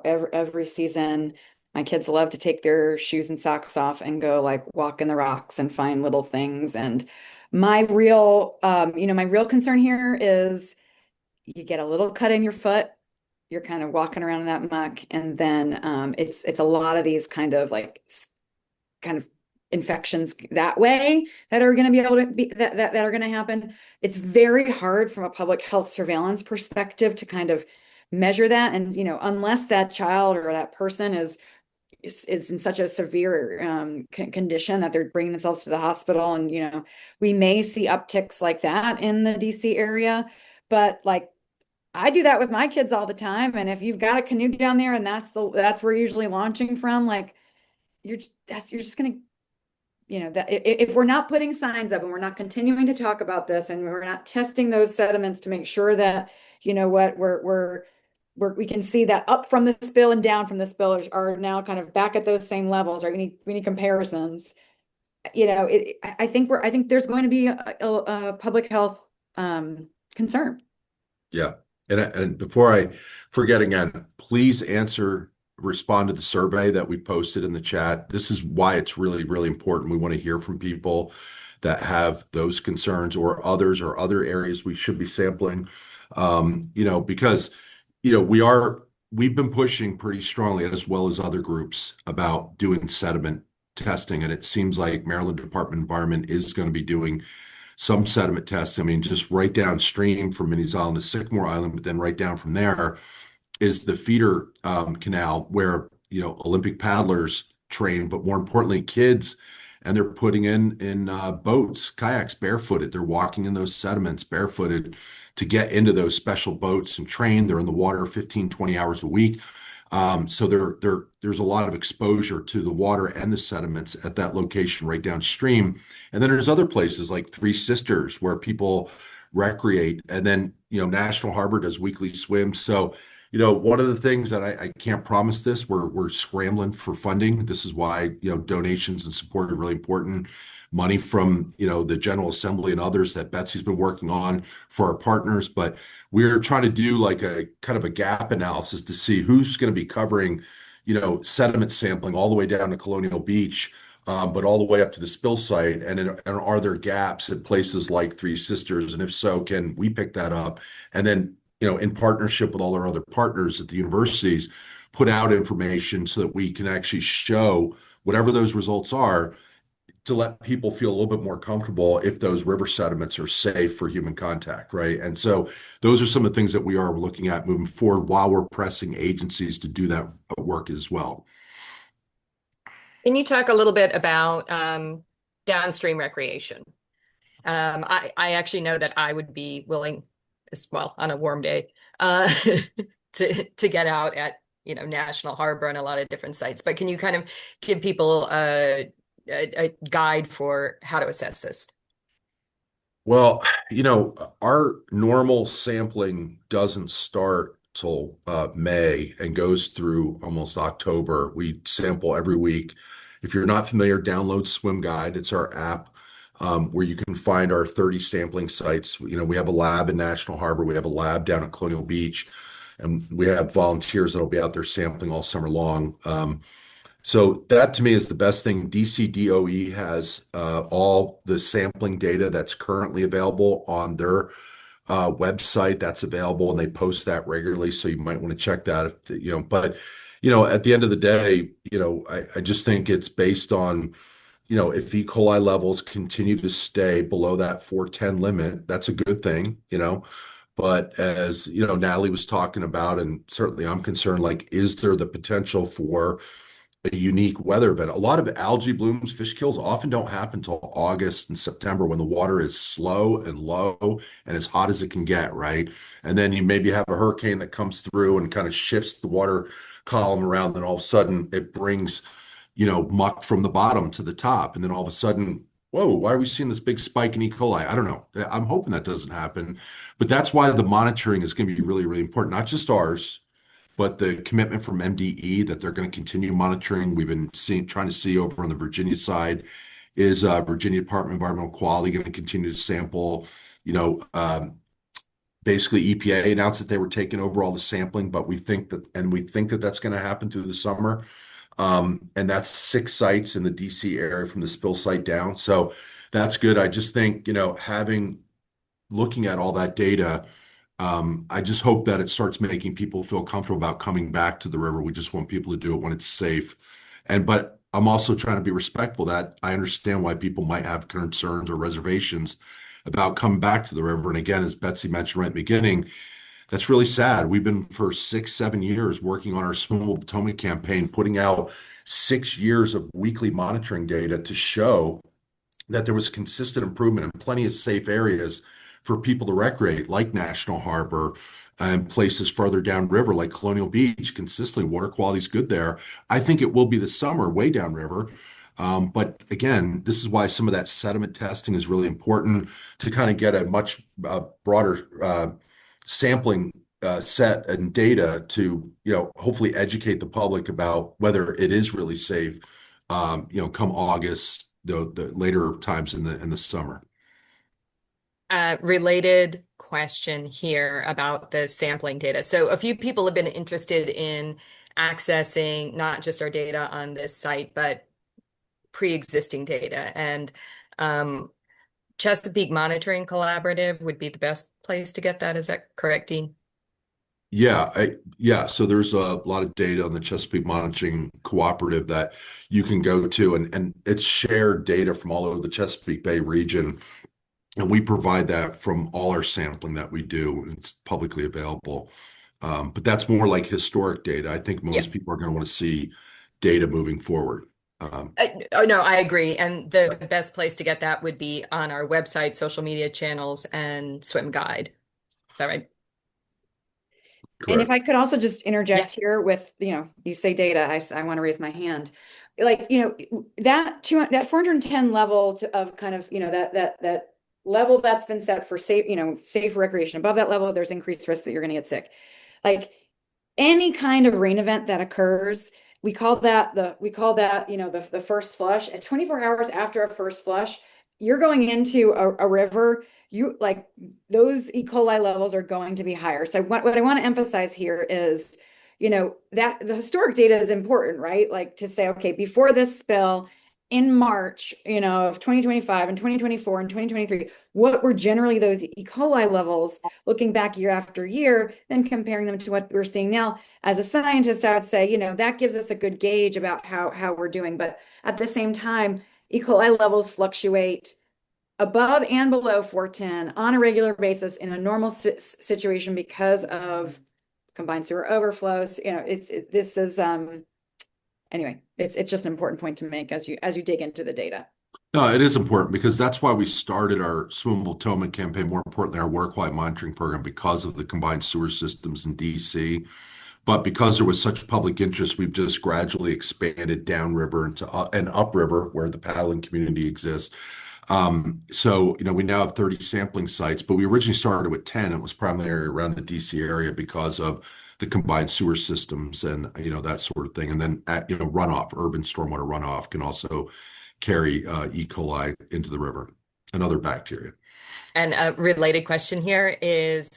every season. My kids love to take their shoes and socks off and go like walk in the rocks and find little things. And my real concern here is you get a little cut in your foot, you're kind of walking around in that muck, and then it's a lot of these kind of like kind of infections that way that are going to be able to be that are going to happen. It's very hard from a public health surveillance perspective to kind of measure that. And, unless that child or that person is in such a severe condition that they're bringing themselves to the hospital. And, we may see upticks like that in the DC area. But like, I do that with my kids all the time. And if you've got a canoe down there and that's where we're usually launching from, like, you're just going to that if we're not putting signs up and we're not continuing to talk about this and we're not testing those sediments to make sure that, what we can see that up from the spill and down from the spill are now kind of back at those same levels, right? We need comparisons. I think there's going to be a public health concern. yeah. And before I forget again, please respond to the survey that we posted in the chat. This is why it's really, really important. We want to hear from people that have those concerns or others or other areas we should be sampling. Because, we've been pushing pretty strongly as well as other groups about doing sediment testing. And it seems like Maryland Department of Environment is going to be doing some sediment testing. I mean, just right downstream from Minnie's Island to Sycamore Island, but then right down from there, is the feeder canal where, Olympic paddlers train, but more importantly, kids, and they're putting in boats, kayaks, barefooted. They're walking in those sediments barefooted to get into those special boats and train. They're in the water 15, 20 hours a week. So there's a lot of exposure to the water and the sediments at that location right downstream. And then there's other places like Three Sisters where people recreate. And then, National Harbor does weekly swims. So, one of the things that I can't promise this, we're scrambling for funding. This is why, donations and support are really important. Money from, the General Assembly and others that Betsy's been working on for our partners. But we're trying to do like a kind of a gap analysis to see who's going to be covering, sediment sampling all the way down to Colonial Beach, but all the way up to the spill site. And are there gaps at places like Three Sisters? And if so, can we pick that up? And then, in partnership with all our other partners at the universities, put out information so that we can actually show whatever those results are to let people feel a little bit more comfortable if those river sediments are safe for human contact, right? And so those are some of the things that we are looking at moving forward while we're pressing agencies to do that work as well. Can you talk a little bit about downstream recreation? I actually know that I would be willing, as well, on a warm day, to get out at National Harbor and a lot of different sites. But can you kind of give people a guide for how to assess this? Well, our normal sampling doesn't start till May and goes through almost October. We sample every week. If you're not familiar, download Swim Guide. It's our app where you can find our 30 sampling sites. We have a lab in National Harbor. We have a lab down at Colonial Beach, and we have volunteers that'll be out there sampling all summer long. So that to me is the best thing. DCDOE has all the sampling data that's currently available on their website. That's available, and they post that regularly. So you might want to check that. But at the end of the day, I just think it's based on, if E. coli levels continue to stay below that 410 limit, that's a good thing. But as Natalie was talking about, and certainly I'm concerned, like, is there the potential for a unique weather event? A lot of algae blooms, fish kills often don't happen until August and September when the water is slow and low and as hot as it can get, right? And then you maybe have a hurricane that comes through and kind of shifts the water column around, then all of a sudden it brings, muck from the bottom to the top. And then all of a sudden, whoa, why are we seeing this big spike in E. coli? I don't know. I'm hoping that doesn't happen. But that's why the monitoring is going to be really, really important, not just ours, but the commitment from MDE that they're going to continue monitoring. We've been trying to see over on the Virginia side, is Virginia Department of Environmental Quality going to continue to sample? Basically EPA announced that they were taking over all the sampling, but we think that that's going to happen through the summer. And that's 6 sites in the DC area from the spill site down. So that's good. I just think, looking at all that data, I just hope that it starts making people feel comfortable about coming back to the river. We just want people to do it when it's safe. But I'm also trying to be respectful that I understand why people might have concerns or reservations about coming back to the river. And again, as Betsy mentioned right at the beginning, that's really sad. We've been for 6, 7 years working on our Swimmable Potomac campaign, putting out 6 years of weekly monitoring data to show that there was consistent improvement in plenty of safe areas for people to recreate, like National Harbor and places further downriver, like Colonial Beach. Consistently, water quality is good there. I think it will be this summer, way downriver. But again, this is why some of that sediment testing is really important to kind of get a much broader sampling set and data to, hopefully educate the public about whether it is really safe, come August, the later times in the summer. Related question here about the sampling data. So a few people have been interested in accessing not just our data on this site, but pre-existing data. And Chesapeake Monitoring Collaborative would be the best place to get that. Is that correct, Dean? Yeah. So there's a lot of data on the Chesapeake Monitoring Cooperative that you can go to, and it's shared data from all over the Chesapeake Bay region. And we provide that from all our sampling that we do. It's publicly available. But that's more like historic data. I think Yeah. most people are going to want to see data moving forward. Um, Oh no, I agree. And the best place to get that would be on our website, social media channels, and swim guide. Is that right? And if Correct. I could also just Yeah. interject here with, you say data, I want to raise my hand. Like, that 410 level of kind of, that level that's been set for safe, safe recreation. Above that level, there's increased risk that you're going to get sick. Like any kind of rain event that occurs, we call that, the first flush. At 24 hours after a first flush, you're going into a river, you like those E. coli levels are going to be higher. So what I want to emphasize here is, that the historic data is important, right? Like to say, okay, before this spill in March, of 2025 and 2024 and 2023, what were generally those E. coli levels looking back year after year, then comparing them to what we're seeing now. As a scientist, I would say, that gives us a good gauge about how we're doing. But at the same time, E. coli levels fluctuate above and below 410 on a regular basis in a normal situation because of combined sewer overflows. This is anyway, it's just an important point to make as you dig into the data. No, it is important because that's why we started our Swimmable Potomac campaign, more importantly, our water quality monitoring program, because of the combined sewer systems in DC. But because there was such public interest, we've just gradually expanded downriver into and upriver where the paddling community exists. So, we now have 30 sampling sites, but we originally started with 10. It was primarily around the DC area because of the combined sewer systems and, that sort of thing. And then, runoff, urban stormwater runoff can also carry E. coli into the river and other bacteria. And a related question here is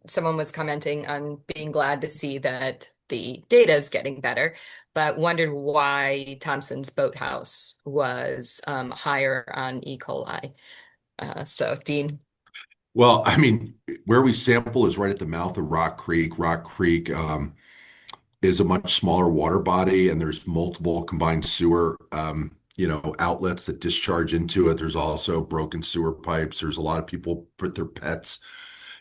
someone was commenting on being glad to see that the data is getting better, but wondered why Thompson's Boathouse was higher on E. coli. So, Dean. Well, I mean, where we sample is right at the mouth of Rock Creek. Rock Creek is a much smaller water body, and there's multiple combined sewer, outlets that discharge into it. There's also broken sewer pipes. There's a lot of people put their pets,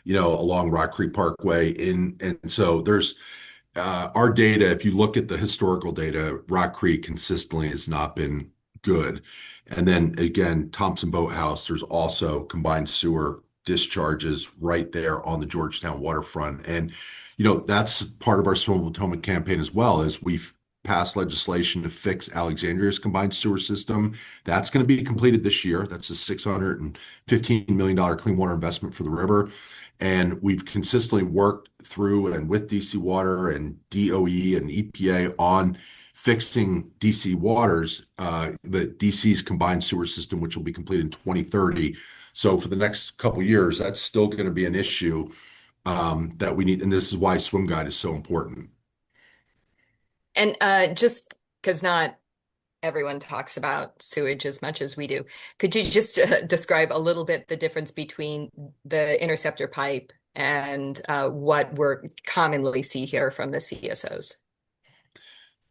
along Rock Creek Parkway in, and so there's our data. If you look at the historical data, Rock Creek consistently has not been good. And then again, Thompson Boathouse, there's also combined sewer discharges right there on the Georgetown waterfront. And, that's part of our Swimmable Potomac campaign as well, is we've passed legislation to fix Alexandria's combined sewer system. That's going to be completed this year. That's a $615 million clean water investment for the river. And we've consistently worked through and with DC Water and DOE and EPA on fixing DC Waters, the DC's combined sewer system, which will be completed in 2030. So for the next couple of years, that's still going to be an issue that we need. And this is why Swim Guide is so important. And just because not everyone talks about sewage as much as we do, could you just describe a little bit the difference between the interceptor pipe and what we're commonly see here from the CSOs?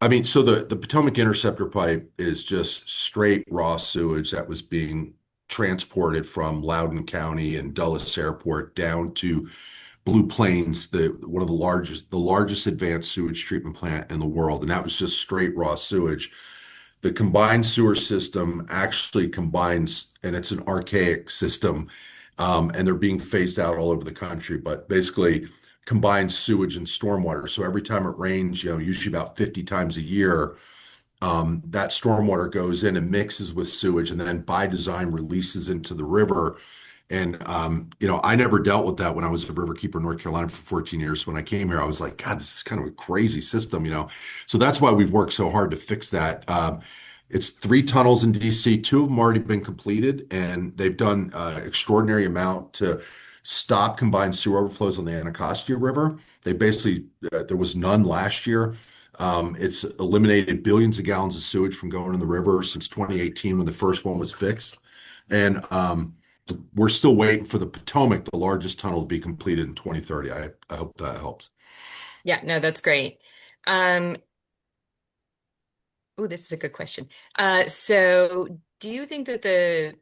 I mean, so the Potomac Interceptor pipe is just straight raw sewage that was being transported from Loudoun County and Dulles Airport down to Blue Plains, one of the largest advanced sewage treatment plant in the world, and that was just straight raw sewage. The combined sewer system actually combines, and it's an archaic system, and they're being phased out all over the country, but basically combines sewage and stormwater. So every time it rains, usually about 50 times a year, that stormwater goes in and mixes with sewage and then by design releases into the river. And, I never dealt with that when I was a riverkeeper in North Carolina for 14 years. When I came here, I was like, God, this is kind of a crazy system. So that's why we've worked so hard to fix that. It's 3 tunnels in DC. 2 of them already been completed, and they've done extraordinary amount to stop combined sewer overflows on the Anacostia River. They basically, there was none last year. It's eliminated billions of gallons of sewage from going in the river since 2018 when the first one was fixed. And we're still waiting for the Potomac, the largest tunnel, to be completed in 2030. I hope that helps. Yeah, no, that's great. Oh, this is a good question. So do you think that the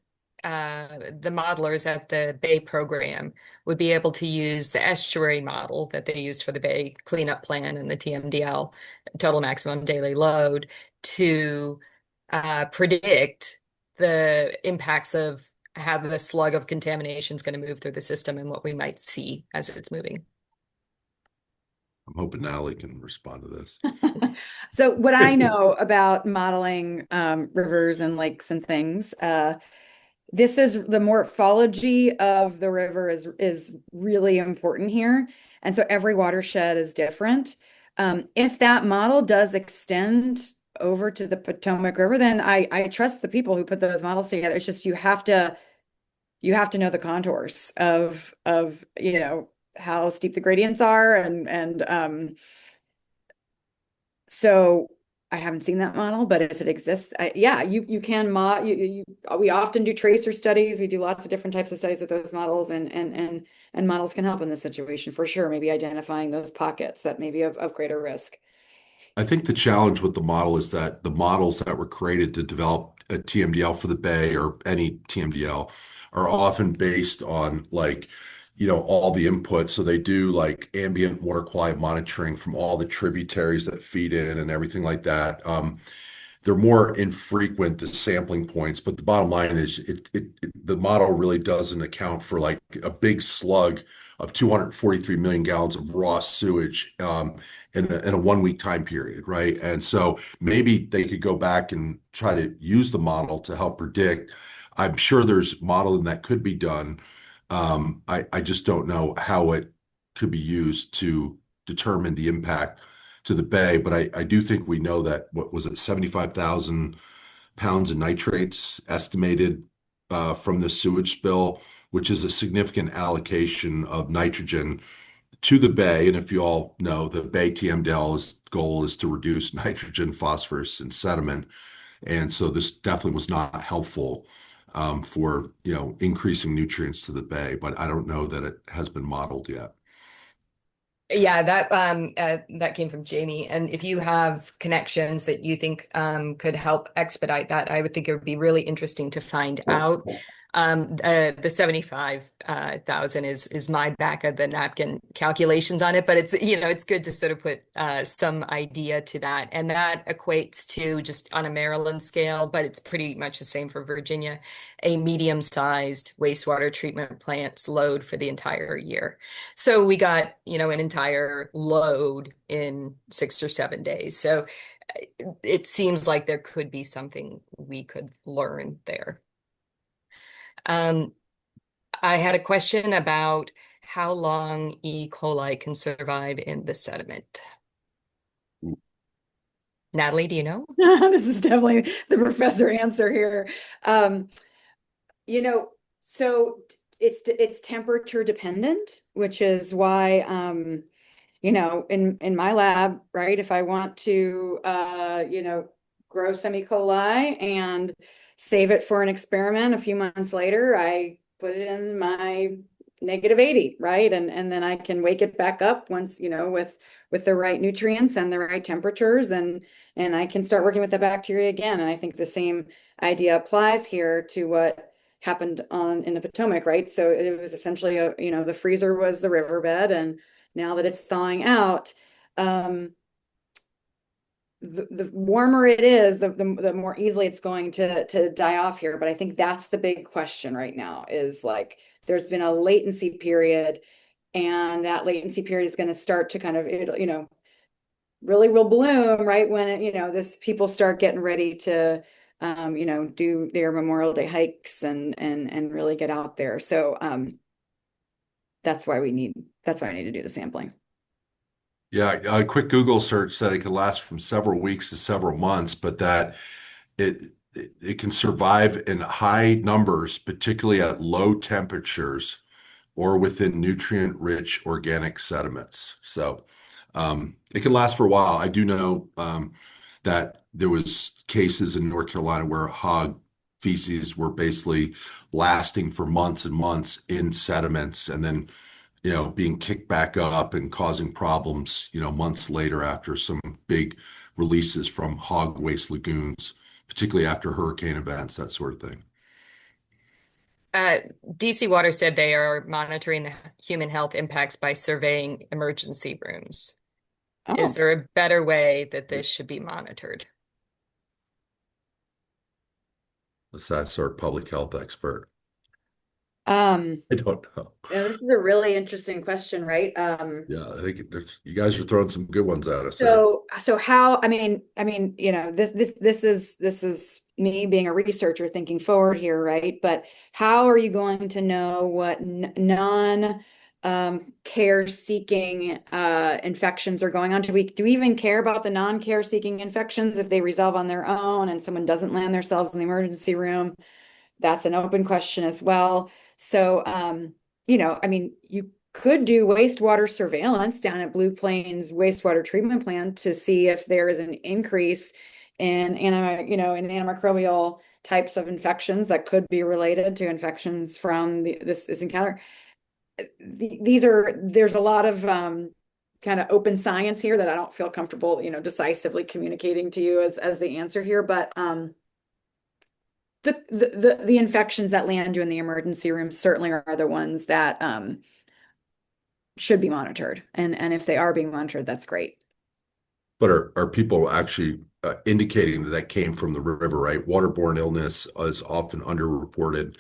the modelers at the Bay program would be able to use the estuary model that they used for the Bay cleanup plan and the TMDL, total maximum daily load, to predict the impacts of how the slug of contamination is going to move through the system and what we might see as it's moving. I'm hoping Natalie can respond to this. So what I know about modeling rivers and lakes and things, this is the morphology of the river is really important here. And so every watershed is different. If that model does extend over to the Potomac River, then I trust the people who put those models together. It's just you have to know the contours of how steep the gradients are and so I haven't seen that model, but if it exists, yeah, you can mod. We often do tracer studies. We do lots of different types of studies with those models, and models can help in this situation for sure. Maybe identifying those pockets that may be of greater risk. I think the challenge with the model is that the models that were created to develop a TMDL for the Bay or any TMDL are often based on all the inputs. So they do like ambient water quality monitoring from all the tributaries that feed in and everything like that. They're more infrequent, the sampling points, but the bottom line is the model really doesn't account for like a big slug of 243 million gallons of raw sewage in a 1 week time period, right? And so maybe they could go back and try to use the model to help predict. I'm sure there's modeling that could be done. I just don't know how it could be used to determine the impact to the Bay, but I do think we know that, what was it, 75,000 pounds of nitrates estimated from the sewage spill, which is a significant allocation of nitrogen to the Bay. And if you all know, the Bay TMDL's goal is to reduce nitrogen, phosphorus, and sediment. And so this definitely was not helpful for increasing nutrients to the Bay, but I don't know that it has been modeled yet. Yeah, that came from Jamie. And if you have connections that you think could help expedite that, I would think it would be really interesting to find out. The 75,000 is my back of the napkin calculations on it, but it's good to sort of put some idea to that. And that equates to, just on a Maryland scale, but it's pretty much the same for Virginia, a medium-sized wastewater treatment plant's load for the entire year. So we got, an entire load in 6 or 7 days. So it seems like there could be something we could learn there. Um, I had a question about how long E. coli can survive in the sediment. Natalie, do you know? This is definitely the professor answer here. Um, you know, so it's temperature dependent, which is why in my lab, right, if I want to grow some E. coli and save it for an experiment a few months later, I put it in my -80, right? And then I can wake it back up once, with the right nutrients and the right temperatures, and I can start working with the bacteria again. And I think the same idea applies here to what happened in the Potomac, right? So it was essentially the freezer was the riverbed, and now that it's thawing out, the warmer it is, the more easily it's going to die off here. But I think that's the big question right now, is like there's been a latency period, and that latency period is going to start to kind of really will bloom right when this people start getting ready to do their Memorial Day hikes and really get out there. So that's why I need to do the sampling. Yeah, a quick Google search said it could last from several weeks to several months, but that it it can survive in high numbers, particularly at low temperatures or within nutrient-rich organic sediments. So it can last for a while. I do know that there was cases in North Carolina where hog feces were basically lasting for months and months in sediments, and then being kicked back up and causing problems, months later after some big releases from hog waste lagoons, particularly after hurricane events, that sort of thing. Uh, DC Water said they are monitoring the human health impacts by surveying emergency rooms. Is Oh. there a better way that this should be monitored? That's our public health expert. Um, I don't know. this is a really interesting question, right? Yeah, I think you guys are throwing some good ones at us there. So how, this is me being a researcher thinking forward here, right? But how are you going to know what non care seeking infections are going on? Do we even care about the non-care seeking infections if they resolve on their own and someone doesn't land themselves in the emergency room? That's an open question as well. So, you could do wastewater surveillance down at Blue Plains wastewater treatment plant to see if there is an increase in antimicrobial types of infections that could be related to infections from this encounter. There's a lot of kind of open science here that I don't feel comfortable, decisively communicating to you as the answer here, but the infections that land you in the emergency room certainly are the ones that should be monitored. And if they are being monitored, that's great. But are people actually indicating that that came from the river, right? Waterborne illness is often underreported.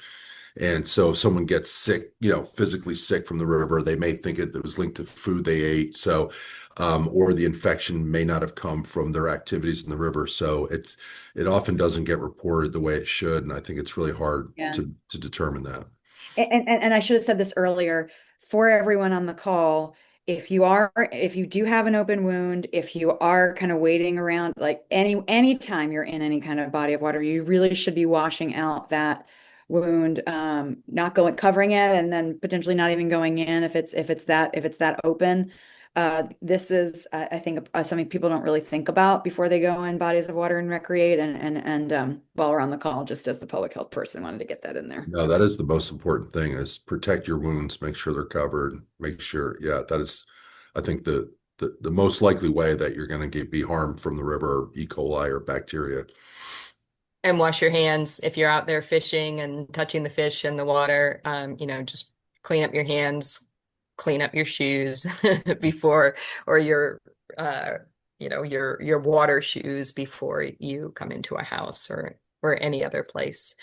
And so if someone gets sick, physically sick from the river, they may think it was linked to food they ate. So, or the infection may not have come from their activities in the river. So it often doesn't get reported the way it should. And I think it's really hard Yeah. to determine that. And I should have said this earlier for everyone on the call. If you do have an open wound, if you are kind of waiting around, like any time you're in any kind of body of water, you really should be washing out that wound, not going covering it, and then potentially not even going in if it's that open. This is, I think, something people don't really think about before they go in bodies of water and recreate. And while we're on the call, just as the public health person, wanted to get that in there. No, that is the most important thing is protect your wounds, make sure they're covered, make sure, yeah, that is, I think the most likely way that you're going to be harmed from the river, E. coli or bacteria. And wash your hands if you're out there fishing and touching the fish in the water. Just clean up your hands, clean up your shoes before, or uh, your water shoes before you come into a house or any other place.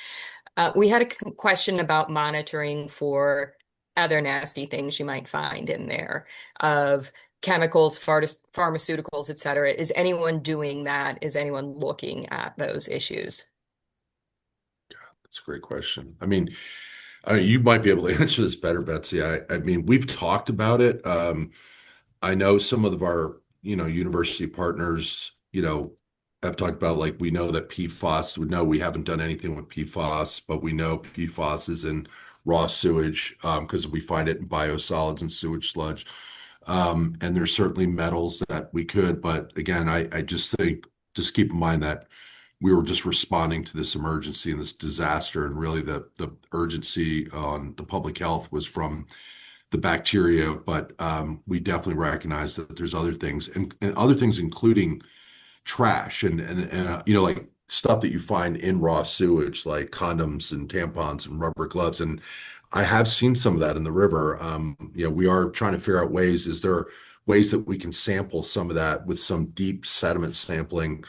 We had a question about monitoring for other nasty things you might find in there of chemicals, pharmaceuticals, et cetera. Is anyone doing that? Is anyone looking at those issues? That's a great question. You might be able to answer this better, Betsy. I mean, we've talked about it. I know some of our, university partners, have talked about like we know that PFAS, we know we haven't done anything with PFAS, but we know PFAS is in raw sewage because we find it in biosolids and sewage sludge. And there's certainly metals that we could, but again, I just think just keep in mind that we were just responding to this emergency and this disaster, and really the urgency on the public health was from the bacteria, but we definitely recognize that there's other things and other things, including trash and like stuff that you find in raw sewage, like condoms and tampons and rubber gloves. And I have seen some of that in the river. We are trying to figure out ways. Is there ways that we can sample some of that with some deep sediment sampling?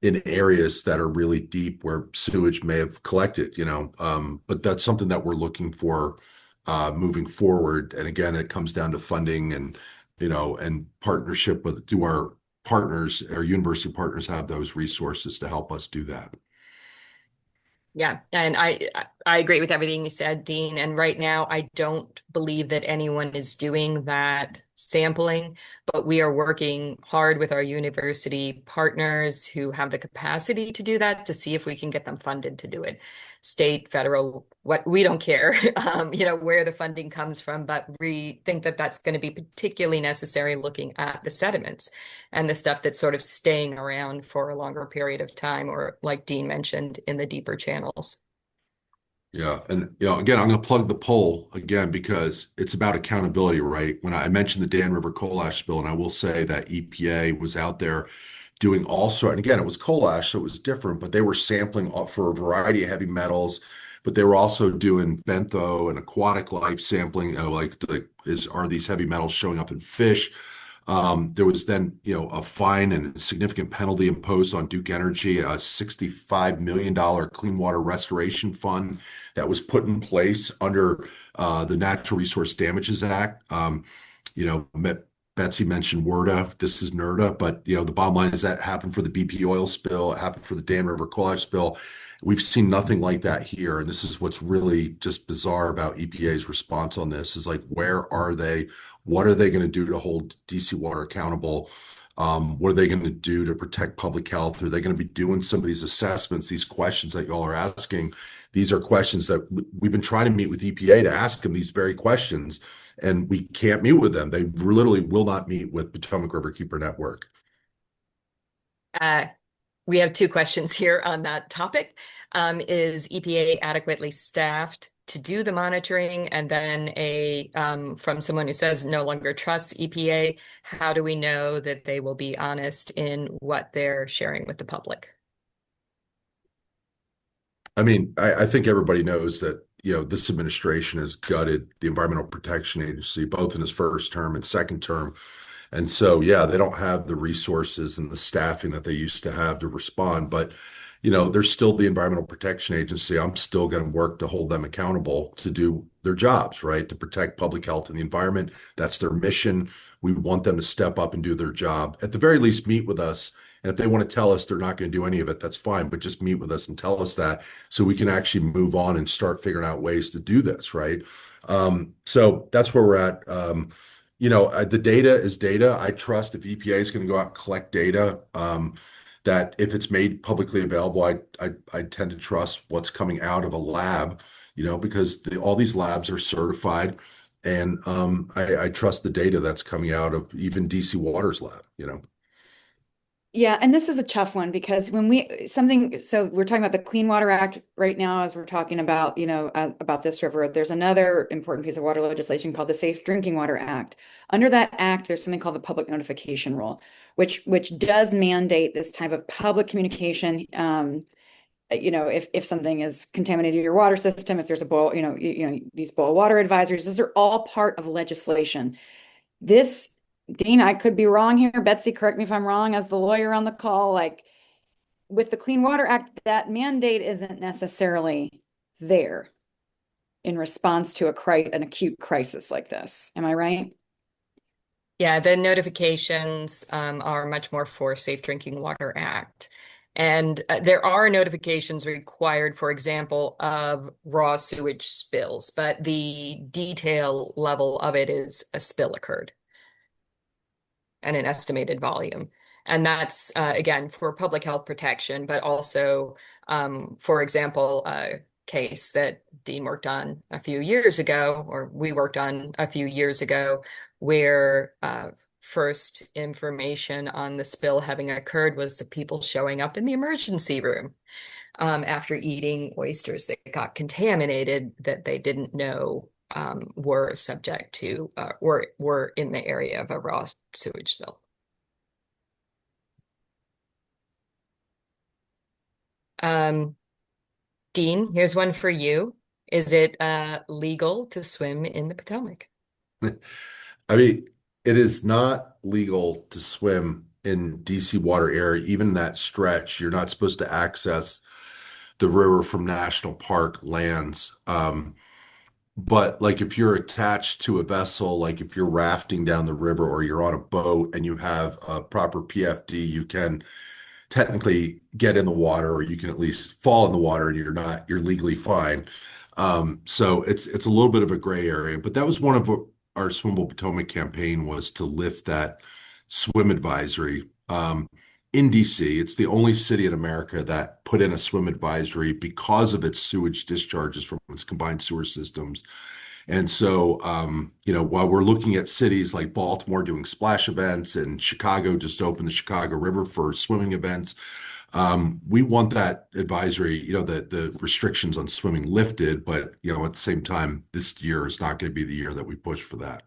In areas that are really deep where sewage may have collected, but that's something that we're looking for moving forward. And again, it comes down to funding and partnership with, do our partners, our university partners have those resources to help us do that? Yeah, and I agree with everything you said, Dean. And right now, I don't believe that anyone is doing that sampling, but we are working hard with our university partners who have the capacity to do that to see if we can get them funded to do it. State, federal, what we don't care, where the funding comes from, but we think that that's going to be particularly necessary looking at the sediments and the stuff that's sort of staying around for a longer period of time, or like Dean mentioned, in the deeper channels. Yeah. And, again, I'm going to plug the poll again because it's about accountability, right? When I mentioned the Dan River coal ash spill, and I will say that EPA was out there doing all sort, and again, it was coal ash, so it was different, but they were sampling for a variety of heavy metals, but they were also doing bentho and aquatic life sampling, are these heavy metals showing up in fish? There was then, a fine and a significant penalty imposed on Duke Energy, a $65 million clean water restoration fund that was put in place under the Natural Resource Damages Act. You know, Betsy mentioned WERDA. This is NERDA, but the bottom line is that happened for the BP oil spill. It happened for the Dan River coal ash spill. We've seen nothing like that here, and this is what's really just bizarre about EPA's response on this. Is like, where are they? What are they going to do to hold DC Water accountable? What are they going to do to protect public health? Are they going to be doing some of these assessments, these questions that y'all are asking? These are questions that we've been trying to meet with EPA to ask them these very questions, and we can't meet with them. They literally will not meet with Potomac Riverkeeper Network. Uh, we have two questions here on that topic. Is EPA adequately staffed to do the monitoring? And then from someone who says no longer trusts EPA, how do we know that they will be honest in what they're sharing with the public? I mean, I think everybody knows that, this administration has gutted the Environmental Protection Agency, both in his first term and second term. And so, yeah, they don't have the resources and the staffing that they used to have to respond. But, there's still the Environmental Protection Agency. I'm still going to work to hold them accountable to do their jobs, right? To protect public health and the environment. That's their mission. We want them to step up and do their job. At the very least, meet with us. And if they want to tell us they're not going to do any of it, that's fine. But just meet with us and tell us that so we can actually move on and start figuring out ways to do this, right? So that's where we're at. The data is data. I trust if EPA is going to go out and collect data, that if it's made publicly available, I tend to trust what's coming out of a lab, because all these labs are certified, and I trust the data that's coming out of even DC Water's lab. Yeah, and this is a tough one because so we're talking about the Clean Water Act right now as we're talking about, about this river. There's another important piece of water legislation called the Safe Drinking Water Act. Under that act, there's something called the public notification rule, which does mandate this type of public communication. If something is contaminated your water system, if there's a boil, these boil water advisories, those are all part of legislation. This Dean, I could be wrong here. Betsy, correct me if I'm wrong as the lawyer on the call. Like with the Clean Water Act, that mandate isn't necessarily there in response to an acute crisis like this. Am I right? Yeah, the notifications are much more for Safe Drinking Water Act. And there are notifications required, for example, of raw sewage spills, but the detail level of it is a spill occurred and an estimated volume. And that's, again, for public health protection, but also, for example, a case that Dean worked on a few years ago, or we worked on a few years ago, where first information on the spill having occurred was the people showing up in the emergency room after eating oysters that got contaminated that they didn't know were subject to were in the area of a raw sewage spill. Um, Dean, here's one for you. Is it legal to swim in the Potomac? I mean, it is not legal to swim in DC water area, even that stretch. You're not supposed to access the river from national park lands. But like if you're attached to a vessel, like if you're rafting down the river or you're on a boat and you have a proper PFD, you can technically get in the water, or you can at least fall in the water and you're legally fine. So it's a little bit of a gray area, but that was one of our Swimmable Potomac campaign, was to lift that swim advisory. In DC, it's the only city in America that put in a swim advisory because of its sewage discharges from its combined sewer systems. And so, while we're looking at cities like Baltimore doing splash events and Chicago just opened the Chicago River for swimming events, we want that advisory, the restrictions on swimming lifted. But, at the same time, this year is not going to be the year that we push for that.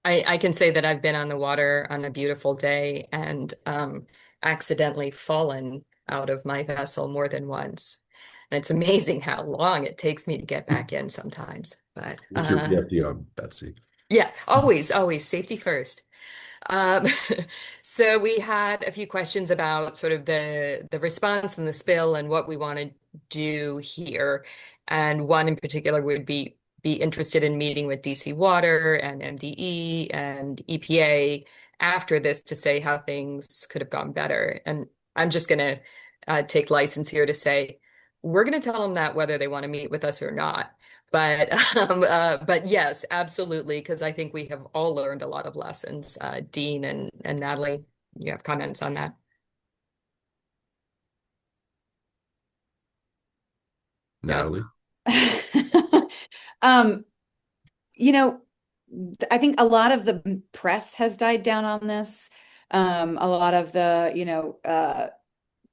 I can say that I've been on the water on a beautiful day and accidentally fallen out of my vessel more than once. And it's amazing how long it takes me to get back in sometimes. But With your PFD on, Betsy. yeah, always safety first. Um, so we had a few questions about sort of the response and the spill and what we want to do here. And one in particular would be interested in meeting with DC Water and MDE and EPA after this to say how things could have gone better. And I'm just going to take license here to say we're going to tell them that whether they want to meet with us or not. But but yes, absolutely, because I think we have all learned a lot of lessons. Dean and Natalie, you have comments on that? No. Natalie? Um, you know, I think a lot of the press has died down on this. A lot of the,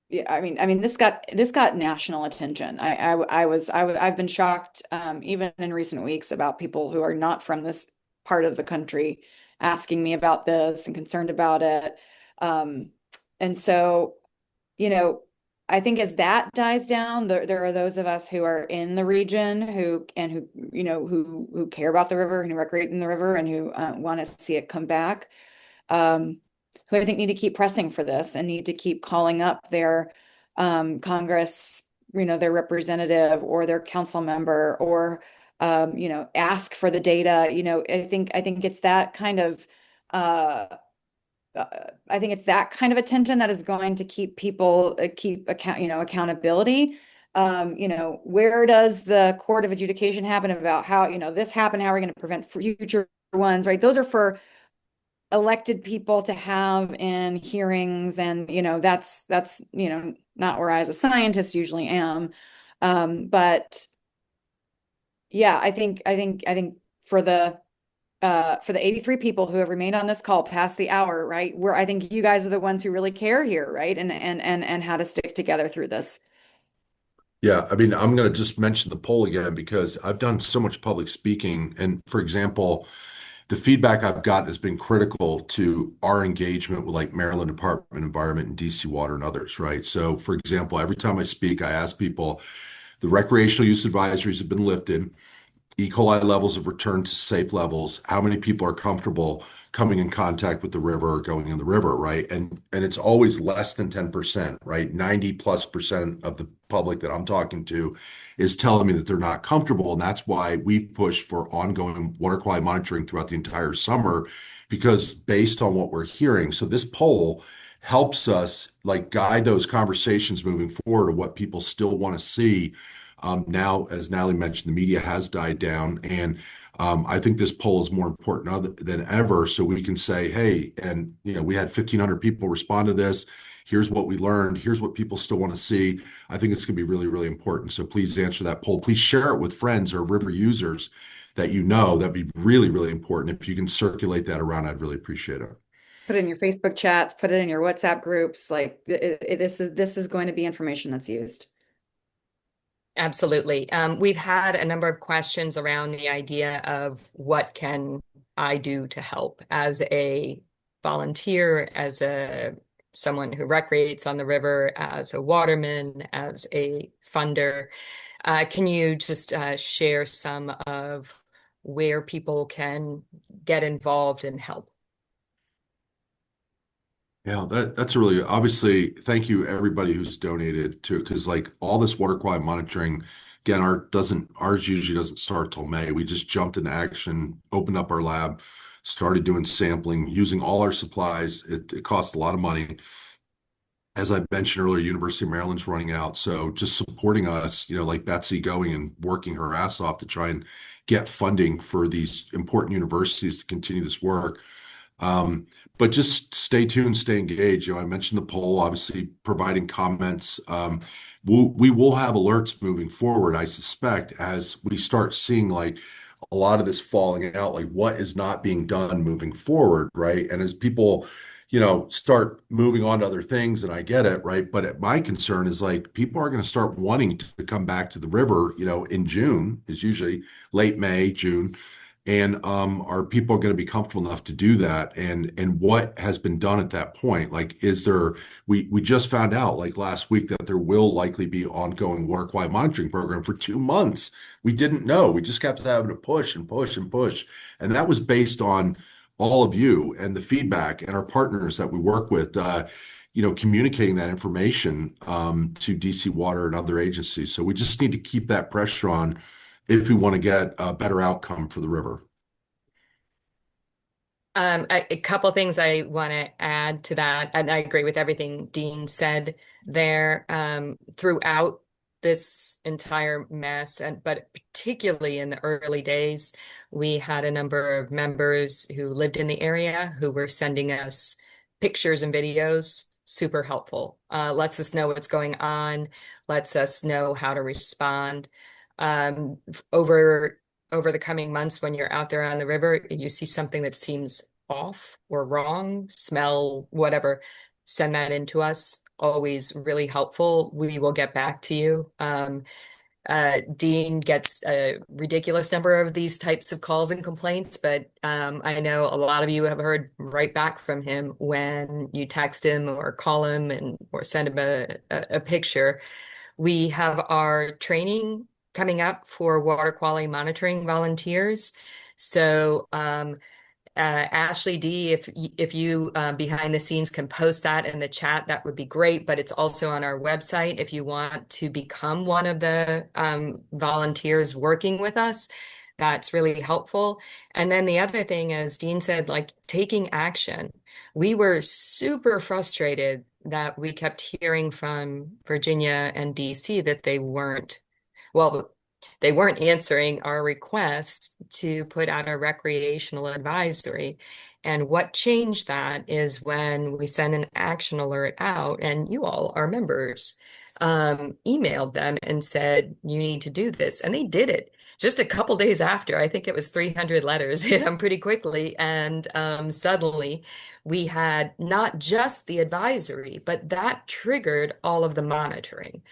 yeah, I mean, this got national attention. I've been shocked, even in recent weeks, about people who are not from this part of the country asking me about this and concerned about it. Um, and so, you know, I think as that dies down, there are those of us who are in the region who care about the river and who recreate in the river and who want to see it come back. Um, who I think need to keep pressing for this and need to keep calling up their Congress, their representative or their council member, or ask for the data. I think it's that kind of uh, I think it's that kind of attention that is going to keep people keep accountability. Where does the court of adjudication happen about how, this happened? How are we going to prevent future ones, right? Those are for elected people to have in hearings, and that's not where I as a scientist usually am. But yeah, I think for the 83 people who have remained on this call past the hour, right? I think you guys are the ones who really care here, right? And how to stick together through this. Yeah, I mean, I'm going to just mention the poll again because I've done so much public speaking. And for example, the feedback I've gotten has been critical to our engagement with like Maryland Department of Environment and DC Water and others, right? So, for example, every time I speak, I ask people, the recreational use advisories have been lifted. E. coli levels have returned to safe levels. How many people are comfortable coming in contact with the river or going in the river, right? And it's always less than 10%, right? 90+% of the public that I'm talking to is telling me that they're not comfortable. And that's why we've pushed for ongoing water quality monitoring throughout the entire summer, because based on what we're hearing. So this poll helps us like guide those conversations moving forward of what people still want to see. Now, as Natalie mentioned, the media has died down, and I think this poll is more important than ever. So we can say, "Hey," and we had 1,500 people respond to this. Here's what we learned. Here's what people still want to see. I think it's going to be really, really important. So please answer that poll. Please share it with friends or river users that you know. That'd be really, really important. If you can circulate that around, I'd really appreciate it. Put it in your Facebook chats, put it in your WhatsApp groups. Like this is going to be information that's used. Absolutely. We've had a number of questions around the idea of what can I do to help as a volunteer, as a someone who recreates on the river, as a waterman, as a funder. Can you just share some of where people can get involved and help? Yeah, that's a really obviously thank you everybody who's donated to because like all this water quality monitoring, again, ours usually doesn't start till May. We just jumped into action, opened up our lab, started doing sampling, using all our supplies. It costs a lot of money. As I mentioned earlier, University of Maryland's running out. So just supporting us, like Betsy going and working her ass off to try and get funding for these important universities to continue this work. Um, but just stay tuned, stay engaged. I mentioned the poll, obviously providing comments. We will have alerts moving forward, I suspect, as we start seeing like a lot of this falling out, like what is not being done moving forward, right? And as people, start moving on to other things, and I get it, right? But my concern is like people are going to start wanting to come back to the river, in June is usually late May, June And are people going to be comfortable enough to do that? And what has been done at that point? Like, is there, we just found out like last week that there will likely be ongoing water quality monitoring program for 2 months. We didn't know. We just kept having to push and push and push. And that was based on all of you and the feedback and our partners that we work with, communicating that information to DC Water and other agencies. So we just need to keep that pressure on if we want to get a better outcome for the river. A couple things I want to add to that, and I agree with everything Dean said there. Throughout this entire mess, and but particularly in the early days, we had a number of members who lived in the area who were sending us pictures and videos. Super helpful. Lets us know what's going on, lets us know how to respond. Um, over over the coming months, when you're out there on the river, you see something that seems off or wrong, smell, whatever, send that in to us. Always really helpful. We will get back to you. Dean gets a ridiculous number of these types of calls and complaints, but I know a lot of you have heard right back from him when you text him or call him and or send him a picture. We have our training coming up for water quality monitoring volunteers. So Ashley D, if you behind the scenes can post that in the chat, that would be great. But it's also on our website if you want to become one of the volunteers working with us. That's really helpful. And then the other thing, as Dean said, like taking action. We were super frustrated that we kept hearing from Virginia and DC that well, they weren't answering our requests to put out a recreational advisory. And what changed that is when we sent an action alert out, and you all, our members, emailed them and said, you need to do this. And they did it just a couple days after. I think it was 300 letters hit them pretty quickly. And suddenly we had not just the advisory, but that triggered all of the monitoring.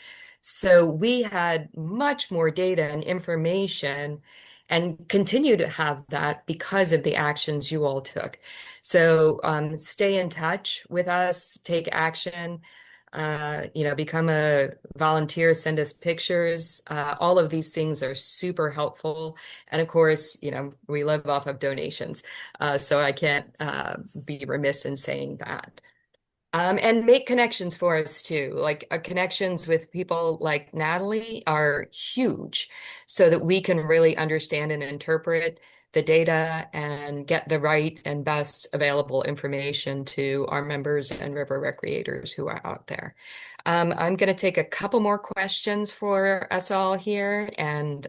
So we had much more data and information and continue to have that because of the actions you all took. So stay in touch with us, take action, become a volunteer, send us pictures. All of these things are super helpful. And of course, we live off of donations. So I can't be remiss in saying that. And make connections for us too. Like connections with people like Natalie are huge so that we can really understand and interpret the data and get the right and best available information to our members and river recreators who are out there. I'm going to take a couple more questions for us all here. And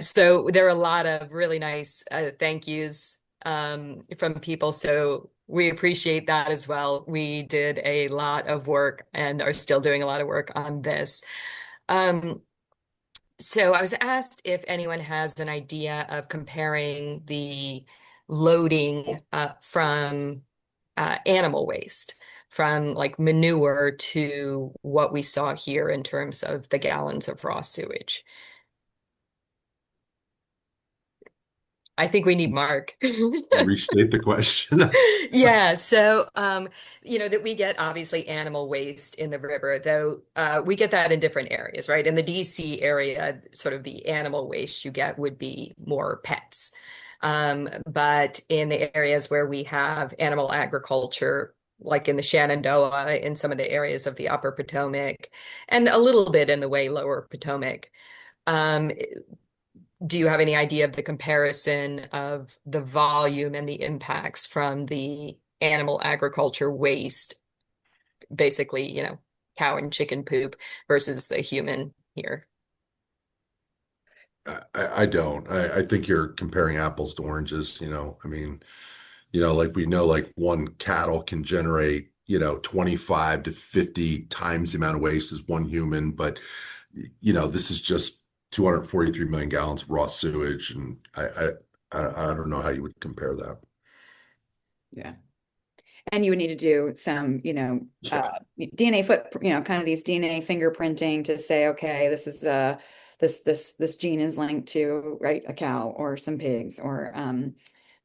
so there are a lot of really nice thank yous from people. So we appreciate that as well. We did a lot of work and are still doing a lot of work on this. Um, so I was asked if anyone has an idea of comparing the loading from animal waste, from like manure to what we saw here in terms of the gallons of raw sewage. I think we need Mark. Restate the question. Yeah, so that we get obviously animal waste in the river, though we get that in different areas, right? In the DC area, sort of the animal waste you get would be more pets. But in the areas where we have animal agriculture, like in the Shenandoah, in some of the areas of the Upper Potomac, and a little bit in the way Lower Potomac, um, do you have any idea of the comparison of the volume and the impacts from the animal agriculture waste, basically, cow and chicken poop versus the human here? I don't. I think you're comparing apples to oranges, I mean, like we know, like one cattle can generate, 25 to 50 times the amount of waste as one human, but this is just 243 million gallons of raw sewage, and I don't know how you would compare that. Yeah. And you would need to do some, Yeah. DNA kind of these DNA fingerprinting to say, okay, this is this gene is linked to, right, a cow or some pigs or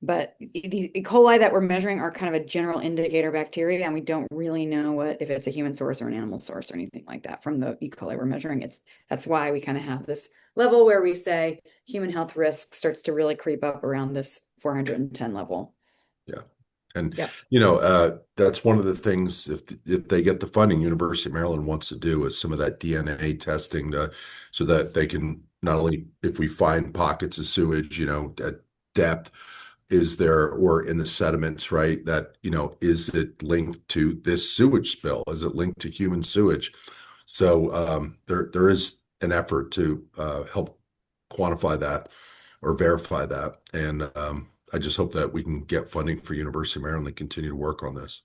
but the E. coli that we're measuring are kind of a general indicator bacteria, and we don't really know what if it's a human source or an animal source or anything like that from the E. coli we're measuring. That's why we kind of have this level where we say human health risk starts to really creep up around this 410 level. Yeah. And Yeah. that's one of the things if they get the funding, University of Maryland wants to do is some of that DNA testing so that they can not only if we find pockets of sewage, at depth, is there or in the sediments, right? That, is it linked to this sewage spill? Is it linked to human sewage? So there is an effort to help quantify that or verify that. And I just hope that we can get funding for University of Maryland and continue to work on this.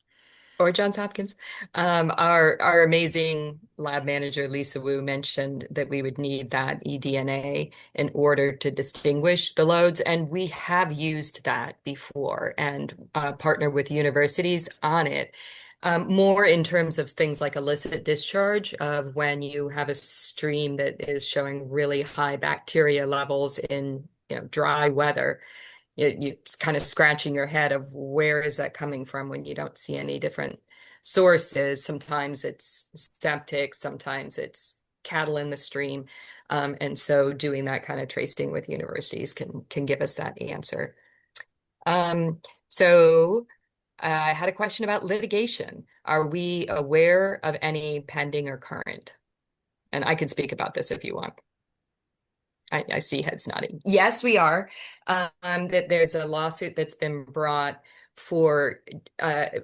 Or Johns Hopkins. Our amazing lab manager, Lisa Wu, mentioned that we would need that eDNA in order to distinguish the loads. And we have used that before and partnered with universities on it. More in terms of things like illicit discharge of when you have a stream that is showing really high bacteria levels in, dry weather. You're kind of scratching your head of where is that coming from when you don't see any different sources. Sometimes it's septic, sometimes it's cattle in the stream. And so doing that kind of tracing with universities can give us that answer. So I had a question about litigation. Are we aware of any pending or current? And I could speak about this if you want. I see heads nodding. Yes, we are. That there's a lawsuit that's been brought for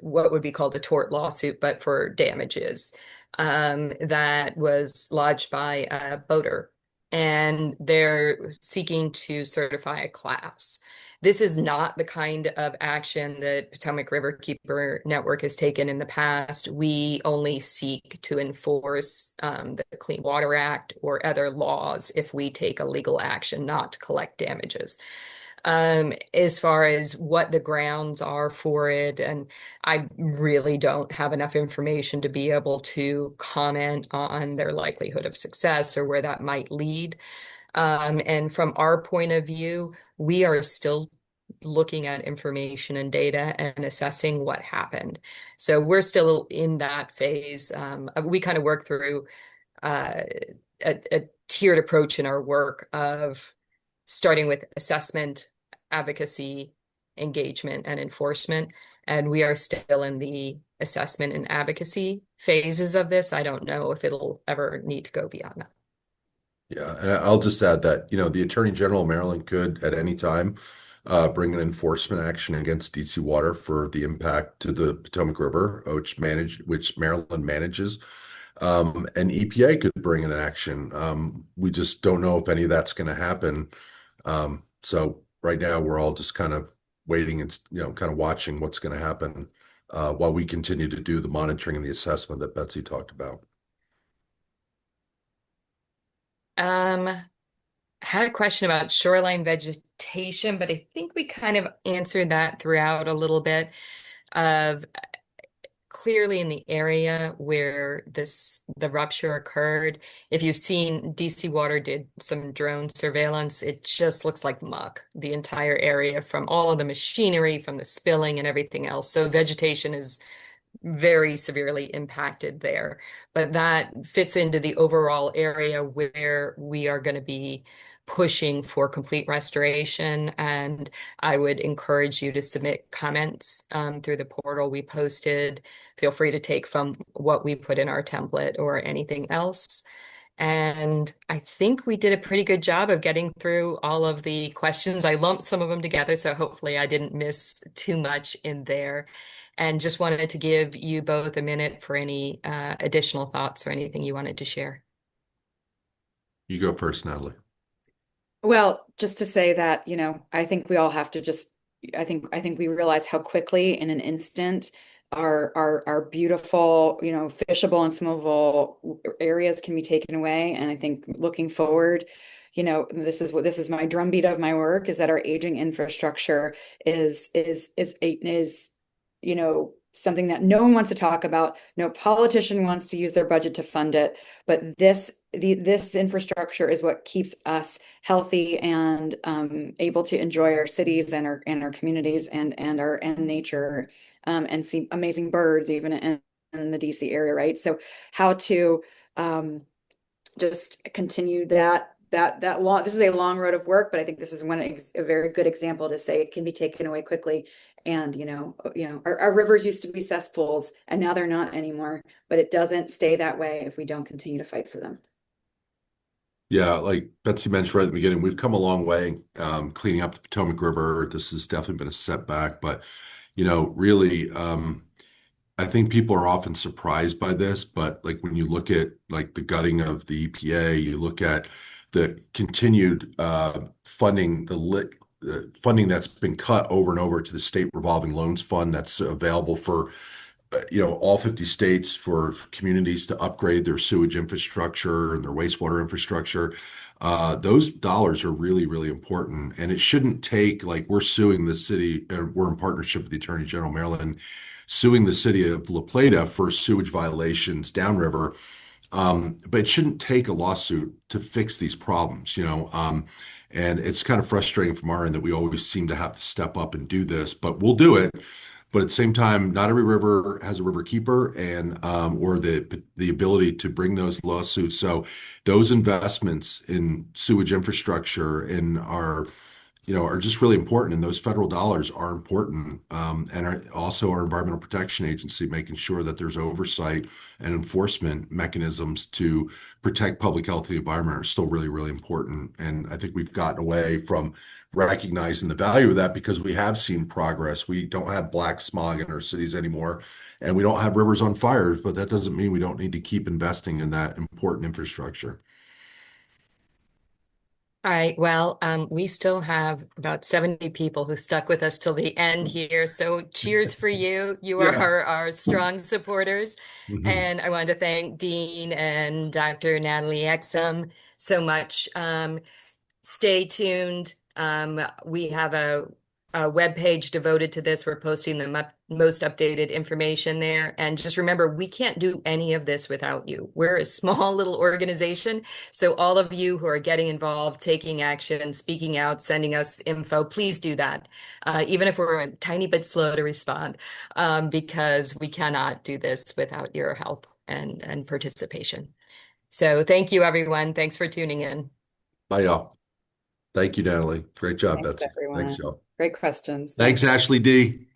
what would be called a tort lawsuit, but for damages. That was lodged by a boater, and they're seeking to certify a class. This is not the kind of action that Potomac Riverkeeper Network has taken in the past. We only seek to enforce the Clean Water Act or other laws if we take a legal action, not to collect damages. As far as what the grounds are for it, and I really don't have enough information to be able to comment on their likelihood of success or where that might lead. And from our point of view, we are still looking at information and data and assessing what happened. So we're still in that phase. We kind of work through uh, a tiered approach in our work of starting with assessment, advocacy, engagement, and enforcement. And we are still in the assessment and advocacy phases of this. I don't know if it'll ever need to go beyond that. Yeah, and I'll just add that, the Attorney General of Maryland could at any time bring an enforcement action against DC Water for the impact to the Potomac River, which Maryland manages. And EPA could bring an action. We just don't know if any of that's going to happen. So right now we're all just kind of waiting and kind of watching what's going to happen while we continue to do the monitoring and the assessment that Betsy talked about. Had a question about shoreline vegetation, but I think we kind of answered that throughout a little bit of clearly in the area where the rupture occurred. If you've seen DC Water did some drone surveillance, it just looks like muck, the entire area from all of the machinery, from the spilling and everything else. So vegetation is very severely impacted there. But that fits into the overall area where we are going to be pushing for complete restoration. And I would encourage you to submit comments through the portal we posted. Feel free to take from what we put in our template or anything else. And I think we did a pretty good job of getting through all of the questions. I lumped some of them together, so hopefully I didn't miss too much in there. And just wanted to give you both a minute for any additional thoughts or anything you wanted to share. You go first, Natalie. Well, just to say that, I think we all have to just, I think we realize how quickly in an instant our beautiful, fishable and swimmable areas can be taken away. And I think looking forward, this is my drumbeat of my work is that our aging infrastructure is something that no one wants to talk about. No politician wants to use their budget to fund it, but this this infrastructure is what keeps us healthy and able to enjoy our cities and our communities and nature, and see amazing birds even in the DC area, right? So how to um, just continue that long, this is a long road of work, but I think this is a very good example to say it can be taken away quickly. And our rivers used to be cesspools and now they're not anymore, but it doesn't stay that way if we don't continue to fight for them. Yeah, like Betsy mentioned right at the beginning, we've come a long way cleaning up the Potomac River. This has definitely been a setback, but really, I think people are often surprised by this. But like when you look at like the gutting of the EPA, you look at the continued funding, funding that's been cut over and over to the state revolving loans fund that's available for all 50 states for communities to upgrade their sewage infrastructure and their wastewater infrastructure. Those dollars are really, really important. And it shouldn't take, like, we're suing the city, we're in partnership with the Attorney General of Maryland, suing the city of La Plata for sewage violations downriver. But it shouldn't take a lawsuit to fix these problems. And it's kind of frustrating from our end that we always seem to have to step up and do this, but we'll do it. But at the same time, not every river has a river keeper and or the ability to bring those lawsuits. So those investments in sewage infrastructure and are just really important. And those federal dollars are important. And also our Environmental Protection Agency making sure that there's oversight and enforcement mechanisms to protect public health and the environment are still really, really important. And I think we've gotten away from recognizing the value of that because we have seen progress. We don't have black smog in our cities anymore, and we don't have rivers on fire, but that doesn't mean we don't need to keep investing in that important infrastructure. All right. Well, we still have about 70 people who stuck with us till the end here. So cheers for you. You are Yeah. our strong supporters. Mhm. And I wanted to thank Dean and Dr. Natalie Exum so much. Stay tuned. We have a web page devoted to this. We're posting the most updated information there. And just remember, we can't do any of this without you. We're a small little organization. So all of you who are getting involved, taking action, speaking out, sending us info, please do that. Even if we're a tiny bit slow to respond, because we cannot do this without your help and participation. So thank you, everyone. Thanks for tuning in. Bye, y'all. Thank you, Natalie. Great job, Thanks, Betsy. Thanks, everyone. y'all. Great questions. Thanks, Thanks. Ashley D.